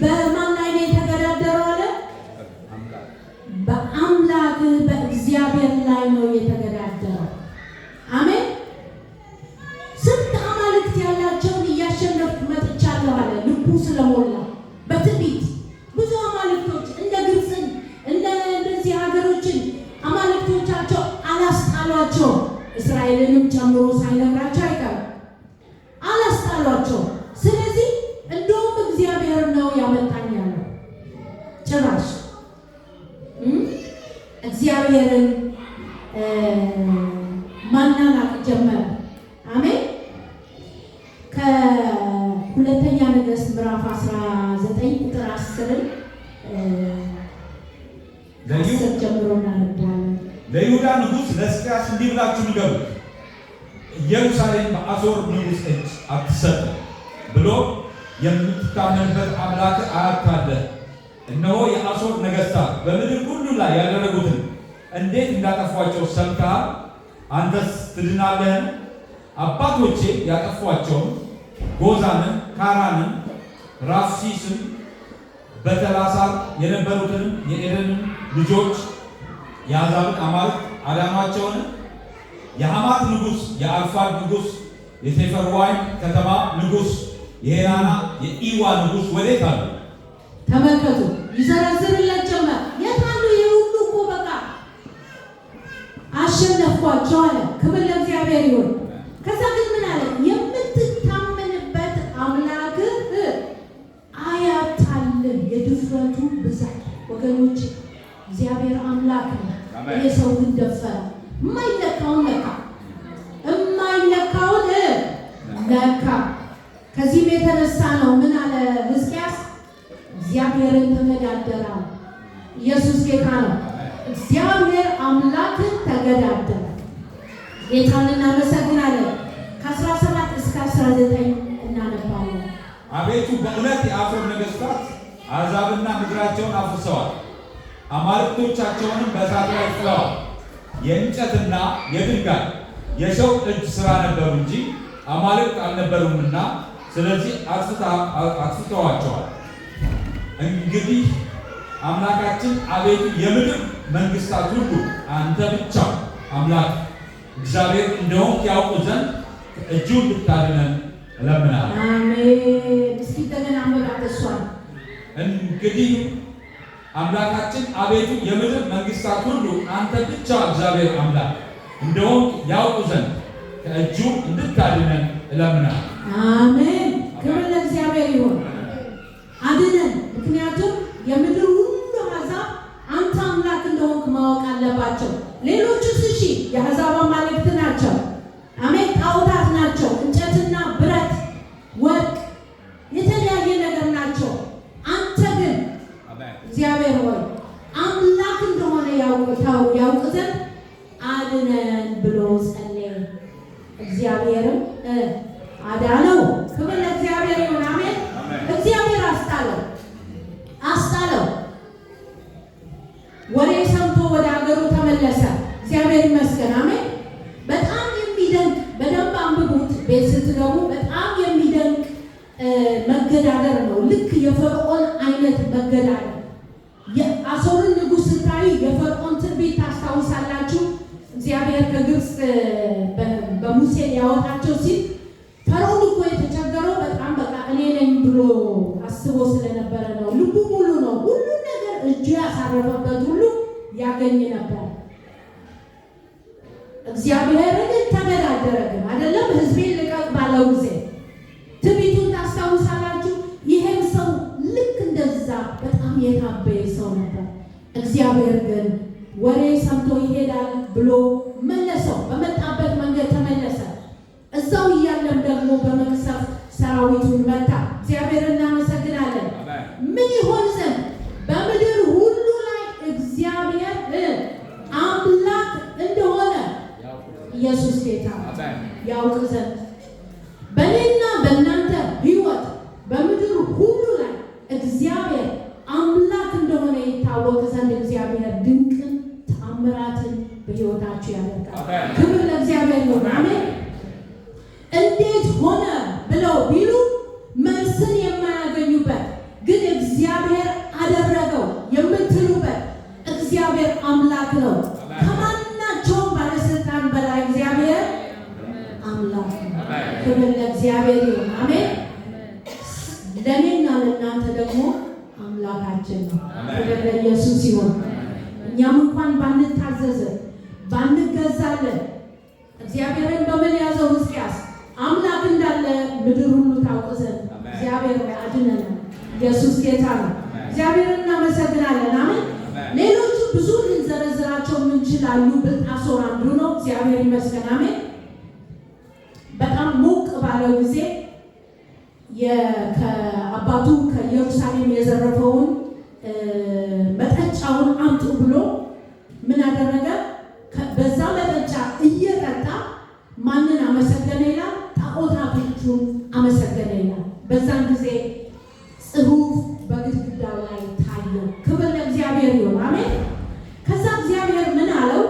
በማን ላይ ነው የተገዳደረው አለ? በአምላክ በእግዚአብሔር ላይ ነው የተገዳደረው። አሜን። ስንት አማልክት ያላቸውን እያሸነፍኩ መጥቻለሁ አለ። ልቡ ስለሞላ በትዕቢት ብዙ አማልክቶች እንደ ግብፅን እንደዚህ ሀገሮችን አማልክቶቻቸው አላስጣሏቸው። እስራኤልንም ጨምሮ ሳይነግራቸው አይቀርም አላስጣሏቸው። ስለዚህ እንደውም እግዚአብሔር ነው ያመጣኝ ያለው። ጭራሽ እግዚአብሔርን ማናናቅ ጀመረ። አሜን። ከሁለተኛ ነገሥት ምዕራፍ 19 ቁጥር 10 ጀምሮ እናነባለን። ለይሁዳ ንጉሥ ለሕዝቅያስ እንዲህ ብላችሁ ንገሩት፣ ኢየሩሳሌም በአሦር ንጉሥ እጅ አትሰጥም ብሎ የምትታመንበት አምላክ አያታለህ። እነሆ የአሦር ነገሥታት በምድር ሁሉ ላይ ያደረጉትን እንዴት እንዳጠፏቸው ሰምተሃል። አንተስ ትድናለህን? አባቶቼ ያጠፏቸውን ጎዛንን፣ ካራንን፣ ራፊስን በተላሳር የነበሩትንም የኤደንን ልጆች የአሕዛብን አማልክት አዳኗቸውን? የሐማት ንጉሥ፣ የአርፋድ ንጉሥ፣ የሴፈርዋይም ከተማ ንጉሥ፣ የሄራና የኢዋ ንጉሥ ወዴት አሉ? ተመልከቱ፣ ይዘረዝርለት ጀመር። የት አሉ? ይህ ሁሉ እኮ በቃ አሸነፍኳቸው አለ። ክብር ለእግዚአብሔር ይሁን። ከዛ ግን ምን አለ? የምትታመንበት አምላክህ አያታልህ። የድፍረቱ ብዛት ወገኖች፣ እግዚአብሔር አምላክ ነው። ይሄ ሰው ግን ደፈረ። የማይለካውን ለካ፣ የማይለካውን ለካ። ከዚህም የተነሳ ነው ምን አለ ሕዝቅያስ? እግዚአብሔርን ተገዳደረ። ኢየሱስ ጌታ ነው። እግዚአብሔር አምላክን ተገዳደረ። ጌታን እናመሰግናለን። ከ17 እስከ 19 እናነባለን። አቤቱ በእውነት የአሦር ነገሥታት አሕዛብና ምድራቸውን አፍርሰዋል፣ አማልክቶቻቸውንም በእሳት ላይ ጥለዋል። የእንጨትና የድንጋይ የሰው እጅ ሥራ ነበሩ እንጂ አማልክት አልነበሩምና ስለዚህ አጥፍተዋቸዋል። እንግዲህ አምላካችን አቤቱ የምድር መንግሥታት ሁሉ አንተ ብቻ አምላክ እግዚአብሔር እንደሆንክ ያውቁ ዘንድ እጁ እንድታድነን እለምናለሁ። አሜን። እስኪ እንደገና አንብባት እሷን። እንግዲህ አምላካችን አቤቱ የምድር መንግሥታት ሁሉ አንተ ብቻ እግዚአብሔር አምላክ እንደሆንክ ያውቁ ዘንድ ከእጁ እንድታድነን እለምናለሁ። አሜን። ክብር ለእግዚአብሔር ይሁን። አድነን። ምክንያቱም የምድር ሁሉ አሕዛብ አንተ አምላክ እንደሆንክ ማወቅ አለባቸው። ሌሎቹስ እሺ የአሕዛብ አማልክት ናቸው። አሜን። ጣዖታት ናቸው። እንጨትና ብረት፣ ወርቅ፣ የተለያየ ነገር ናቸው። አንተ ግን እግዚአብሔር ሆይ አምላክ እንደሆነ ያውቅ ዘንድ አድነን ብሎ ጸለየ። እግዚአብሔርም አዳነው። ክብር ለእግዚአብሔር ይሁን። አሜን። እግዚአብሔር አስጣለው። ወሬ ሰምቶ ወደ ሀገሩ ተመለሰ። እግዚአብሔር ይመስገን። አሜን። በጣም የሚደንቅ በደንብ አንብቡት ቤት ስትገቡ። በጣም የሚደንቅ መገዳደር ነው። ልክ የፈርዖን አይነት መገዳደር። የአሦርን ንጉሥ ስታዩ የፈርዖን ትንቢት ታስታውሳላችሁ። እግዚአብሔር ከግብፅ ሙሴን ያወጣቸው ሲል ፈርዖን እኮ የተቸገረው በጣም በቃ እኔ ነኝ ብሎ አስቦ ስለነበረ ነው። ልቡ ሙሉ ነው። ሁሉ ነገር እጁ ያሳረፈበት ሁሉ ያገኝ ነበር። እግዚአብሔርን ተገዳደረ ግን አይደለም። ሕዝቤን ልቀቅ ባለው ጊዜ ትንቢቱን ታስታውሳላችሁ። ይሄም ሰው ልክ እንደዛ በጣም የታበየ ሰው ነበር። እግዚአብሔር ግን ወሬ ሰምቶ ይሄዳል ብሎ መለሰው። በመጣበት መንገድ ተመለሰ። እዛው እያለም ደግሞ በመቅሰፍት ሰራዊቱን መታ። እግዚአብሔር እናመሰግናለን። ምን ይሆን ዘንድ በምድር ሁሉ ላይ እግዚአብሔር አምላክ እንደሆነ ኢየሱስ ጌታ ያውቅ ዘንድ በእኔና በእናንተ ሕይወት በምድር ሁሉ ላይ እግዚአብሔር አምላክ እንደሆነ ይታወቅ ዘንድ እግዚአብሔር ድንቅን ተአምራትን በሕይወታችሁ ያደርጋል። ክብር ለእግዚአብሔር ነው። አሜን። እንዴት ሆነ ብለው ቢሉ መልስን የማያገኙበት ግን እግዚአብሔር አደረገው የምትሉበት እግዚአብሔር አምላክ ነው። ከማናቸውም ባለስልጣን በላይ እግዚአብሔር አምላክ ነው። ክብር ለእግዚአብሔር ይሁን። አሜን። ለእኔና ለእናንተ ደግሞ አምላካችን ነው። ክብር ለኢየሱስ ይሁን። እኛም እንኳን ባንታዘዝ ባንገዛለን እግዚአብሔርን በምን ያዘው ሕዝቅያስ አምላክ እንዳለ ምድር ሁሉ ታውቅ ዘንድ እግዚአብሔር አድነናል። ኢየሱስ ጌታ ነው። እግዚአብሔርን እናመሰግናለን። አሜን። ሌሎቹ ብዙ ልንዘረዝራቸው እንችላሉ። ብልጣሶር አንዱ ነው። እግዚአብሔር ይመስገን። አሜን። በጣም ሞቅ ባለው ጊዜ ከአባቱ ከኢየሩሳሌም የዘረፈውን መጠጫውን አምጡ ብሎ ምን አደረገ? በዛ መጠጫ እየጠጣ ማንን አመሰገነ ይላል? ጣዖታቶቹን አመሰገነ ይላል። በዛን ጊዜ ጽሑፍ በግድግዳው ላይ ታየው። ክብር ለእግዚአብሔር ይሁን። አሜን። ከዛ እግዚአብሔር ምን አለው?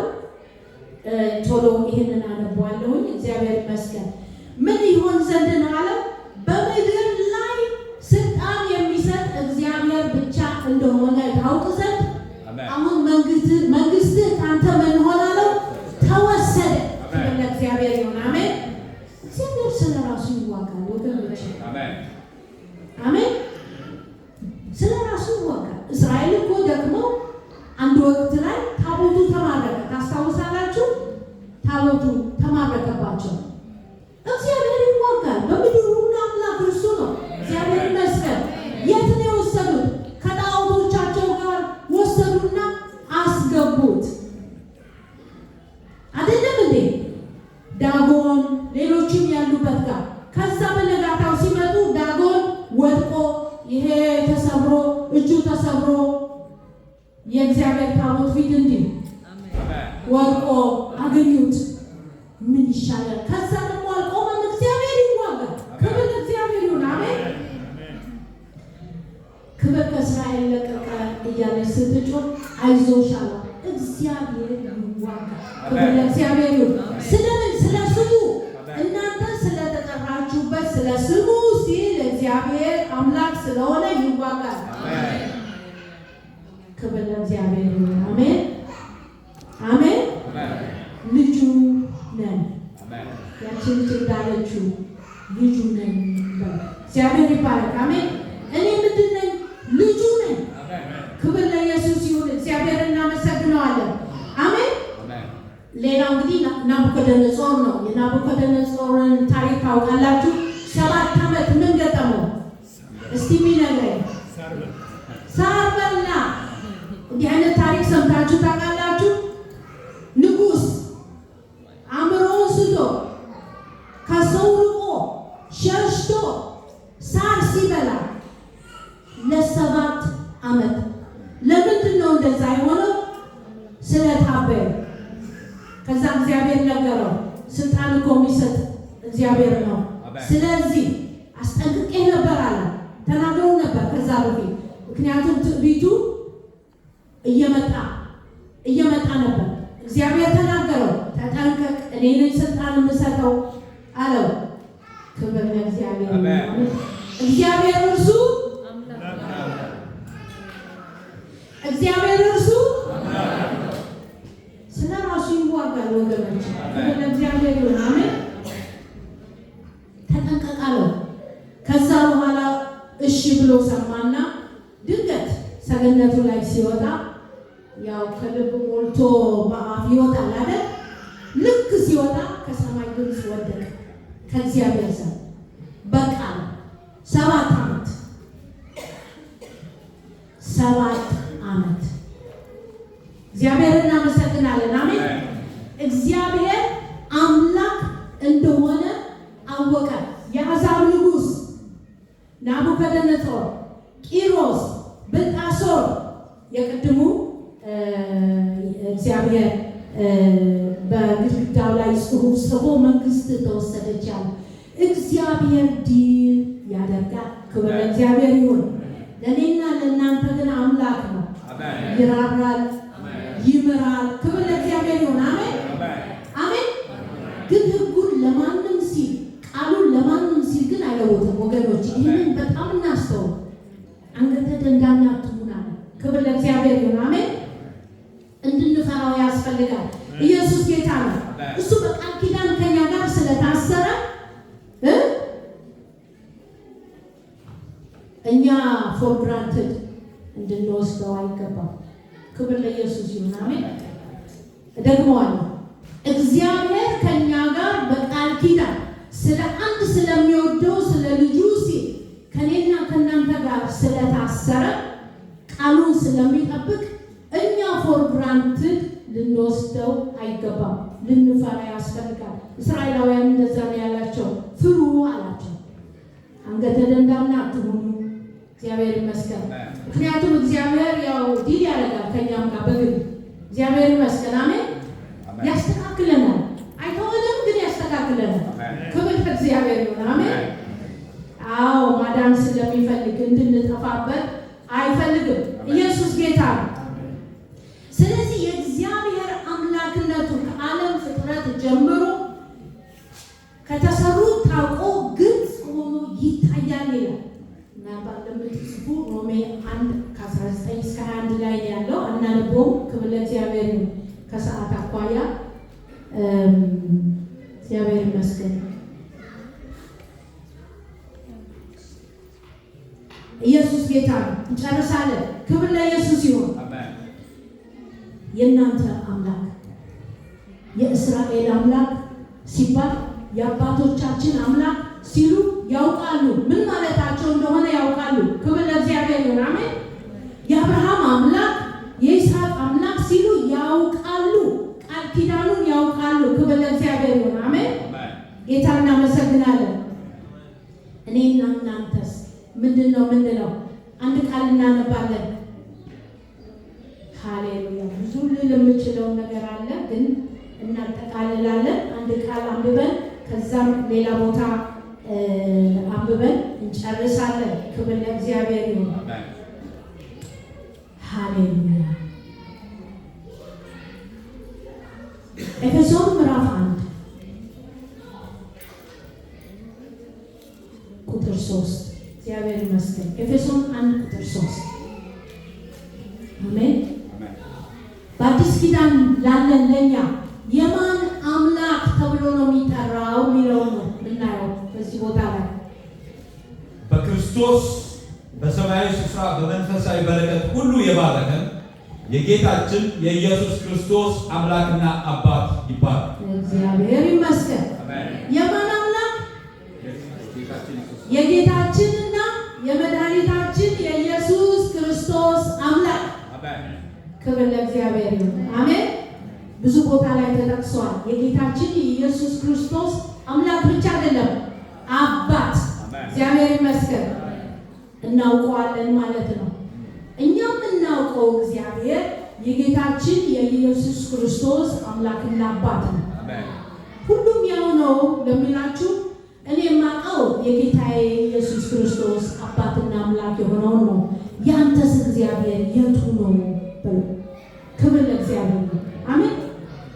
ቶሎ ይህንን አነበዋለሁኝ። እግዚአብሔር ይመስገን። ምን ይሆን ዘንድ ነው አለው? በምድር ላይ ስልጣን የሚሰጥ እግዚአብሔር ብቻ እንደሆነ ታውቅ ዘንድ አሁን መንግስትህ ካንተ ምን ሆነ አለው? ተወሰደ። ክብር ለእግዚአብሔር ይሁን። አሜን። እግዚአብሔር ስለ ራሱ ይዋጋል ወገኖች። አሜን። ስለ ራሱ ይዋጋል። እስራኤል እኮ ደግሞ አንድ ወቅት ላይ ታቦቱ ተማረከ። ታስታውሳላችሁ? ታቦቱ ተማረከባቸው። እግዚአብሔር ይዋጋል። በምድር ሁሉ አምላክ እርሱ ነው። እግዚአብሔር ይመስገን። የት ነው የወሰዱት? ከጣዖቶቻቸው ጋር ወሰዱና አስገቡት። አይደለም እንዴ? ዳጎን ሌሎችም ያሉበት ጋር። ከዛ በነጋታው ሲመጡ ዳጎን ወድቆ ይሄ ተሰብሮ እጁ ተሰብሮ የእግዚአብሔር ታቦት ፊት እንዲህ ወድቆ አገኙት። ምን ይሻላል? ከዛ ደግሞ አልቆመም። እግዚአብሔር ይዋጋል። ክብር ለእግዚአብሔር ይሁን። አሜን። ክብር ከእስራኤል ለቀቀ እያለች ስትጮህ አይዞሽ አላት። እግዚአብሔር ይዋጋል። ክብር ለእግዚአብሔር ይሁን። ስለምን? ስለ ስሙ እናንተ ስለተጠራችሁበት ስለ ስሙ ሲል እግዚአብሔር አምላክ ስለሆነ ይዋጋል። ክብር ለእግዚአብሔር ይሁን። አሜን። አሜን። ልጁ ነን። ያችን ልጅ እንዳለችው ልጁ ነን። እግዚአብሔር ይባረክ። አሜን። እኔ ምንድን ነኝ? ልጁ ነኝ። ክብር ለኢየሱስ ይሁን። እግዚአብሔር እናመሰግነዋለን። አሜን። ሌላው እንግዲህ ናቡከደነጾር ነው። የናቡከደነጾርን ታሪክ ታውቃላችሁ። 7 ዓመት ምን ገጠመው? እስቲ የሚነግረኝ ሳር በላ። እንዲህ አይነት ታሪክ ሰምታችሁ ታውቃላችሁ? ንጉሥ አእምሮውን ስቶ ከሰው ርቆ ሸሽቶ ሳር ሲበላ ለ7 ዓመት። ለምንድን ነው እንደዛ የሆነው? ስለታበየ። ከዛ እግዚአብሔር ነገረው፣ ስልጣን እኮ የሚሰጥ እግዚአብሔር ነው። ስለዚህ አስጠንቅቄ ነበር አለ። ተናግሮ ነበር ከዛ በፊት። ምክንያቱም ትዕቢቱ እየመጣ ነበር። እግዚአብሔር ተናገረው፣ ተጠንቀቅ፣ እኔ ነኝ ስልጣን የምሰጠው አለው። ክብር ለእግዚአብሔር። እግዚአብሔር እርሱ ስለ ራሱ ይዋጋል ወገኖች። ክብር ለእግዚአብሔር ይሁን። አሜን። ችሎ ሰማና ድንገት ሰገነቱ ላይ ሲወጣ ያው ከልብ ሞልቶ በአፍ ይወጣል አይደል? ልክ ሲወጣ ከሰማይ ድምፅ ወደቀ ከእግዚአብሔር ዘንድ በቃል 7 ዓመት እግዚአብሔርን እናመሰግናለን። አሜን። እግዚአብሔር አምላክ እንደሆነ አወቀ። የአሕዛብ ንጉሥ ናቡከደነጾር፣ ቂሮስ፣ ብልጣሶር የቅድሙ እግዚአብሔር በግድግዳው ላይ ጽሑፍ ጽፎ መንግስት ተወሰደች ያለ እግዚአብሔር ድል ያደርጋል። ክብር ለእግዚአብሔር ይሁን። ለእኔና ለእናንተ ግን አምላክ ነው። ይራራል፣ ይምራል። ክብር ለእግዚአብሔር ይሁን። አሜን አሜን። ግን ሕጉን ለማንም ሲል ቃሉን ለማንም ሲል ግን አይለውጥም ወገኖች። ይህንን በጣም እናስተውል። አንገተ ደንዳና አትሁን አለ። ክብር ለእግዚአብሔር ይሁን። አሜን። እንድንፈራው ያስፈልጋል። ኢየሱስ ጌታ ነው። እሱ በቃል ኪዳን ከኛ ጋር ስለታሰረ እኛ ፎር ግራንትድ እንድንወስደው አይገባም። ክብር ለኢየሱስ ይሁን። አሜን። ደግሞዋለሁ። እግዚአብሔር ከኛ ጋር በቃል ኪዳን ስለ አንድ ስለሚወደው ስለ ልጁ ሲል ከኔና ከእናንተ ጋር ስለታሰረ ቃሉን ስለሚጠብቅ እኛ ፎር ግራንትድ ልንወስደው አይገባም። ልንፈራ ያስፈልጋል። እስራኤላውያን እንደዛ ነው ያላቸው። ፍሩ አላቸው። አንገተ ደንዳና አትሁኑ። እግዚአብሔር ይመስገን። ምክንያቱም እግዚአብሔር ያው ዲል ያደርጋል ከኛም ጋር በግል እግዚአብሔር ይመስገን። አሜን። ያስተካክለናል። አይተወንም፣ ግን ያስተካክለናል። ክብር ለእግዚአብሔር ይሁን። አሜን። አዎ ማዳን ስለሚፈልግ እንድንጠፋበት አይፈልግም። ኢየሱስ ጌታ ነው። ስለዚህ የእግዚአብሔር አምላክነቱ ከዓለም ፍጥረት ጀምሮ ከተሰሩት ታውቆ ግልጽ ሆኖ ይታያል ይላል። ምናልባት ለምትጽፉ ሮሜ 1:19 እስከ 21 ላይ ያለው አናነበውም። ክብር ለእግዚአብሔር ይሁን። ከሰዓት አኳያ እግዚአብሔር ይመስገን። ኢየሱስ ጌታ ነው። እንጨርሳለን። ክብር ለኢየሱስ ይሁን። የእናንተ አምላክ የእስራኤል አምላክ ሲባል የአባቶቻችን አምላክ ሲሉ ያውቃሉ። ምን ማለታቸው እንደሆነ ያውቃሉ። ክብር ለእግዚአብሔር ይሁን። አሜን። የአብርሃም አምላክ የይስሐቅ አምላክ ሲሉ ያውቃሉ። ቃል ኪዳኑን ያውቃሉ። ክብር ለእግዚአብሔር ይሁን። አሜን። ጌታ እናመሰግናለን። እኔና እናንተስ ምንድን ነው ምንለው? አንድ ቃል እናነባለን። ሃሌሉያ። ብዙ ልል የምችለው ነገር አለ፣ ግን እናጠቃልላለን። አንድ ቃል አንብበን ከዛም ሌላ ቦታ አንብበን እንጨርሳለን። ክብር ለእግዚአብሔር ይሁን። ሃሌሉያ። ኤፌሶን ምዕራፍ 1 ቁጥር 3 እግዚአብሔር ይመስገን። ኤፌሶን 1:3 አሜን። በአዲስ ኪዳን ላለን ለኛ የማን አምላክ ተብሎ ነው የሚጠራው የሚለው ነው የምናየው በዚህ ቦታ ላይ። በክርስቶስ በሰማያዊ ስፍራ በመንፈሳዊ በረከት ሁሉ የባረከን የጌታችን የኢየሱስ ክርስቶስ አምላክና አባት ይባላል። እግዚአብሔር ይመስገን። የማን አምላክ? የጌታችንና የመድኃኒታችን የኢየሱስ ክርስቶስ አምላክ። ክብር ለእግዚአብሔር ይሁን። አሜን። ብዙ ቦታ ላይ ተጠቅሷል። የጌታችን የኢየሱስ ክርስቶስ አምላክ ብቻ አይደለም፣ አባት። እግዚአብሔር ይመስገን። እናውቀዋለን ማለት ነው። እኛም እናውቀው እግዚአብሔር የጌታችን የኢየሱስ ክርስቶስ አምላክና አባት ነው። ሁሉም ያው ነው ለሚላችሁ እኔ የማውቀው የጌታዬ ኢየሱስ ክርስቶስ አባትና አምላክ የሆነውን ነው። ያንተስ እግዚአብሔር የቱ ነው? ክብር ለእግዚአብሔር ነው። አሜን።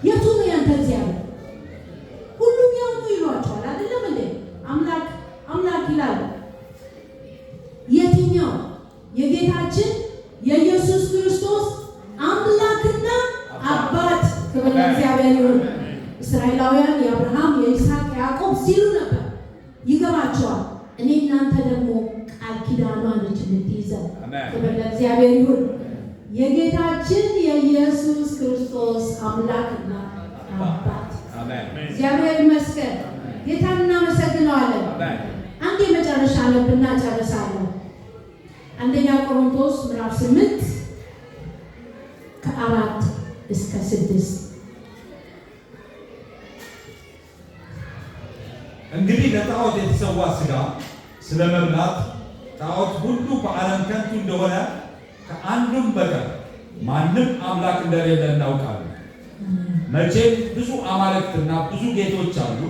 የቱ ነው ያንተ እግዚአብሔር? ሁሉም ያው ነው ይሏቸዋል አይደለም እንዴ? አምላክ አምላክ ይላሉ። የትኛው? የጌታችን የኢየሱስ ክርስቶስ አምላክና አባት። ክብር ለእግዚአብሔር ይሁን። እስራኤላውያን የአብርሃም የይስሐቅ ያዕቆብ ሲሉ ነበር። ይገባቸዋል። እኔ እናንተ ደግሞ ቃል ኪዳኗን ልትይዘን። ክብር ለእግዚአብሔር ይሁን። የጌታችን የኢየሱስ ክርስቶስ አምላክና አባት እግዚአብሔር ይመስገን። ጌታን እናመሰግነዋለን። አንድ የመጨረሻ አለብና ጨርሳለሁ። አንደኛ ቆሮንቶስ ምዕራፍ 8 ከ4 እስከ 6 እንግዲህ ለጣዖት የተሰዋ ሥጋ ስለመብላት ጣዖት ሁሉ በዓለም ከንቱ እንደሆነ ከአንዱም በቀር ማንም አምላክ እንደሌለ እናውቃለን። መቼም ብዙ አማልክትና ብዙ ጌቶች አሉ።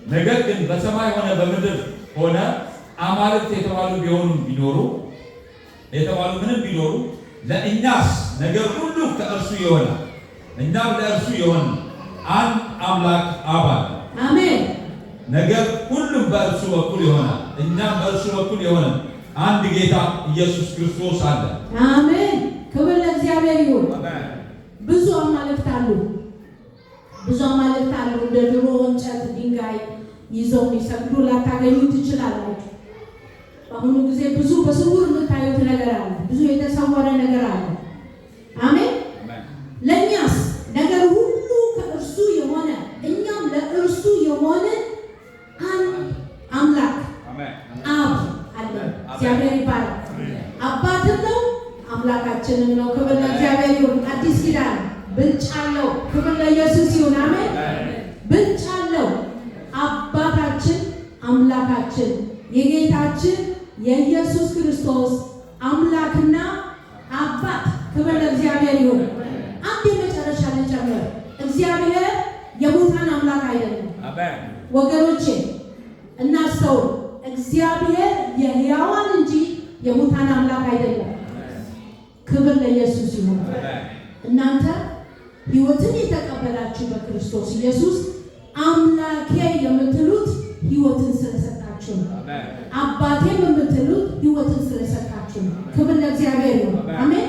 ነገር ግን በሰማይ ሆነ በምድር ሆነ አማልክት የተባሉ ምንም ቢኖሩ ለእኛስ ነገር ሁሉ ከእርሱ የሆነ እኛም ለእርሱ የሆነ አንድ አምላክ አብ አለ። አሜን። ነገር ሁሉም በእርሱ በኩል የሆነ እኛም በእርሱ በኩል የሆነ አንድ ጌታ ኢየሱስ ክርስቶስ አለ። አሜን። ክብር ለእግዚአብሔር ይሁን። ብዙ አማልክት አሉ። እንደ ድሮ እንጨት ድንጋይ ይዘው የሚሰግዱ ላታገኙ ትችላላችሁ። በአሁኑ ጊዜ ብዙ በስውር የምታዩት ነገር አለ። ብዙ የተሰወረ ነገር አለ። አሜን። ለእኛስ ነገር ሁሉ ከእርሱ የሆነ እኛም ለእርሱ የሆነ አንድ አምላክ አብ አለ። እግዚአብሔር ይባላል። አባትም ነው አምላካችንም ነው። ክብር ለእግዚአብሔር ይሁን። አዲስ ኪዳን ብልጫ አለው። ክብር ለኢየሱስ ይሁን። አሜን። ብልጫ አለው። አባታችን አምላካችን የጌታችን የኢየሱስ ክርስቶስ አምላክና አባት ክብር ለእግዚአብሔር ይሁን። አንድ የመጨረሻ ልጨምር። እግዚአብሔር የሙታን አምላክ አይደለም ወገኖቼ፣ እናስተውል። እግዚአብሔር የሕያዋን እንጂ የሙታን አምላክ አይደለም። ክብር ለኢየሱስ ይሁን። እናንተ ሕይወትን የተቀበላችሁ በክርስቶስ ኢየሱስ አምላኬ የምትሉት ሕይወትን ስለሰጣችሁ ነው። አባቴም የምትሉት ሕይወትን ስለሰጣችሁ ነው። ክብር ለእግዚአብሔር ይሁን። አሜን።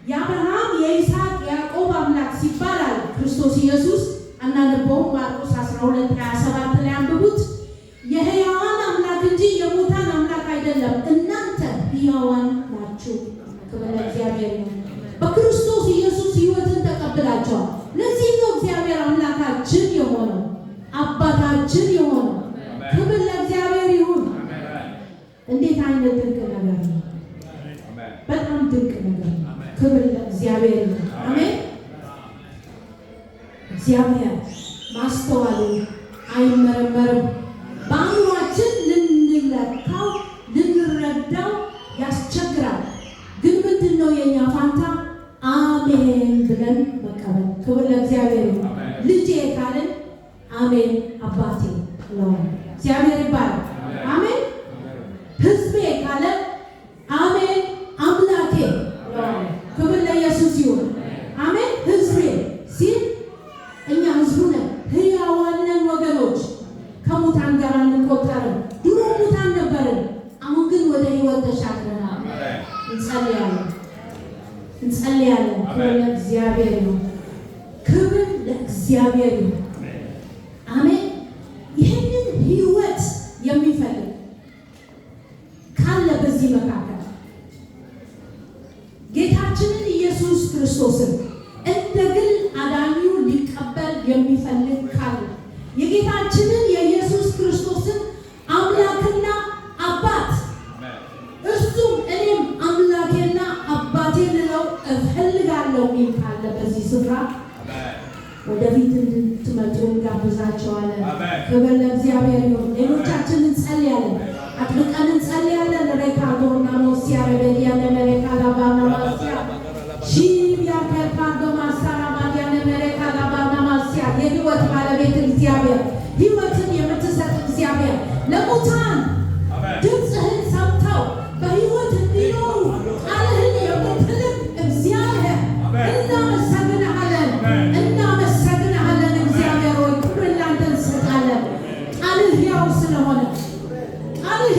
የአብርሃም የይስሐቅ ያዕቆብ አምላክ ሲባላል ክርስቶስ ኢየሱስ አናነበውም። ማርቆስ 12:27 ላይ አንብቡት። የሕያዋን አምላክ እንጂ የሙታን አምላክ አይደለም። እናንተ ሕያዋን ናችሁ። ክብር ለእግዚአብሔር ይሁን። በክርስቶስ ኢየሱስ ሕይወትን ተቀብላችኋል። ለዚህ ነው እግዚአብሔር አምላካችን የሆነው አባታችን የሆነው። ክብር ለእግዚአብሔር ይሁን። እንዴት አይነት ድንቅ ነገር ነው! በጣም ድንቅ ነገር ነው። ክብር ለእግዚአብሔር ይሁን። አሜን። እግዚአብሔር ማስተዋሉ አይመረመርም። በአእምሯችን ልንለካው ልንረዳው ያስቸግራል። ግን ምንድን ነው የኛ ፋንታ? አሜን ብለን መቀበል። ክብር ለእግዚአብሔር ይሁን። ልጄ ካልን አሜን አባቴ ነው። እግዚአብሔር ይባላል። አሜን። ሕዝቤ ካለ አሜን አምላኬ ነው። ክብር ለኢየሱስ ይሁን። አሜን። ሕዝቤ ሲል እኛ ሕዝቡ ነን፣ ሕያዋን ነን ወገኖች። ከሙታን ጋር አንቆጠርም። ድሮ ሙታን ነበርን፣ አሁን ግን ወደ ሕይወት ተሻግረናል። እንጸልያለን። ክብር ለእግዚአብሔር ይሁን። ክብር ለእግዚአብሔር ይሁን። አሜን። ይህንን ሕይወት የሚፈልግ ካለ በዚህ መካከል ጌታችንን ኢየሱስ ክርስቶስን እንደ ግል አዳኙ ሊቀበል የሚፈልግ ካለ የጌታችንን የኢየሱስ ክርስቶስን አምላክና አባት እሱም እኔም አምላኬና አባቴ ልለው እፈልጋለሁ የሚል ካለ በዚህ ስፍራ ወደፊት እንድትመጡ እንጋብዛቸዋለን። ክብር ለእግዚአብሔር ይሁን። ሌሎቻችን እንጸልያለን፣ አጥብቀን እንጸልያለን። ሬካዶና ሞሲያ ረበዲያነ መሬካ ላባና ማሲያ ሺቢያ ከርካዶ ማሳራ ባዲያነ መሬካ ላባና ማሲያ የህይወት ባለቤት እግዚአብሔር፣ ህይወትን የምትሰጥ እግዚአብሔር ለሙታን ድምፅህን ሰምተው በህይወት እንዲኖሩ ቃልህን የምትልክ እግዚአብሔር እናመሰግንሃለን። እግዚአብሔር ሆይ ክብር ላንተ እንሰጣለን። ቃልህ ሕያው ስለሆነ ቃልህ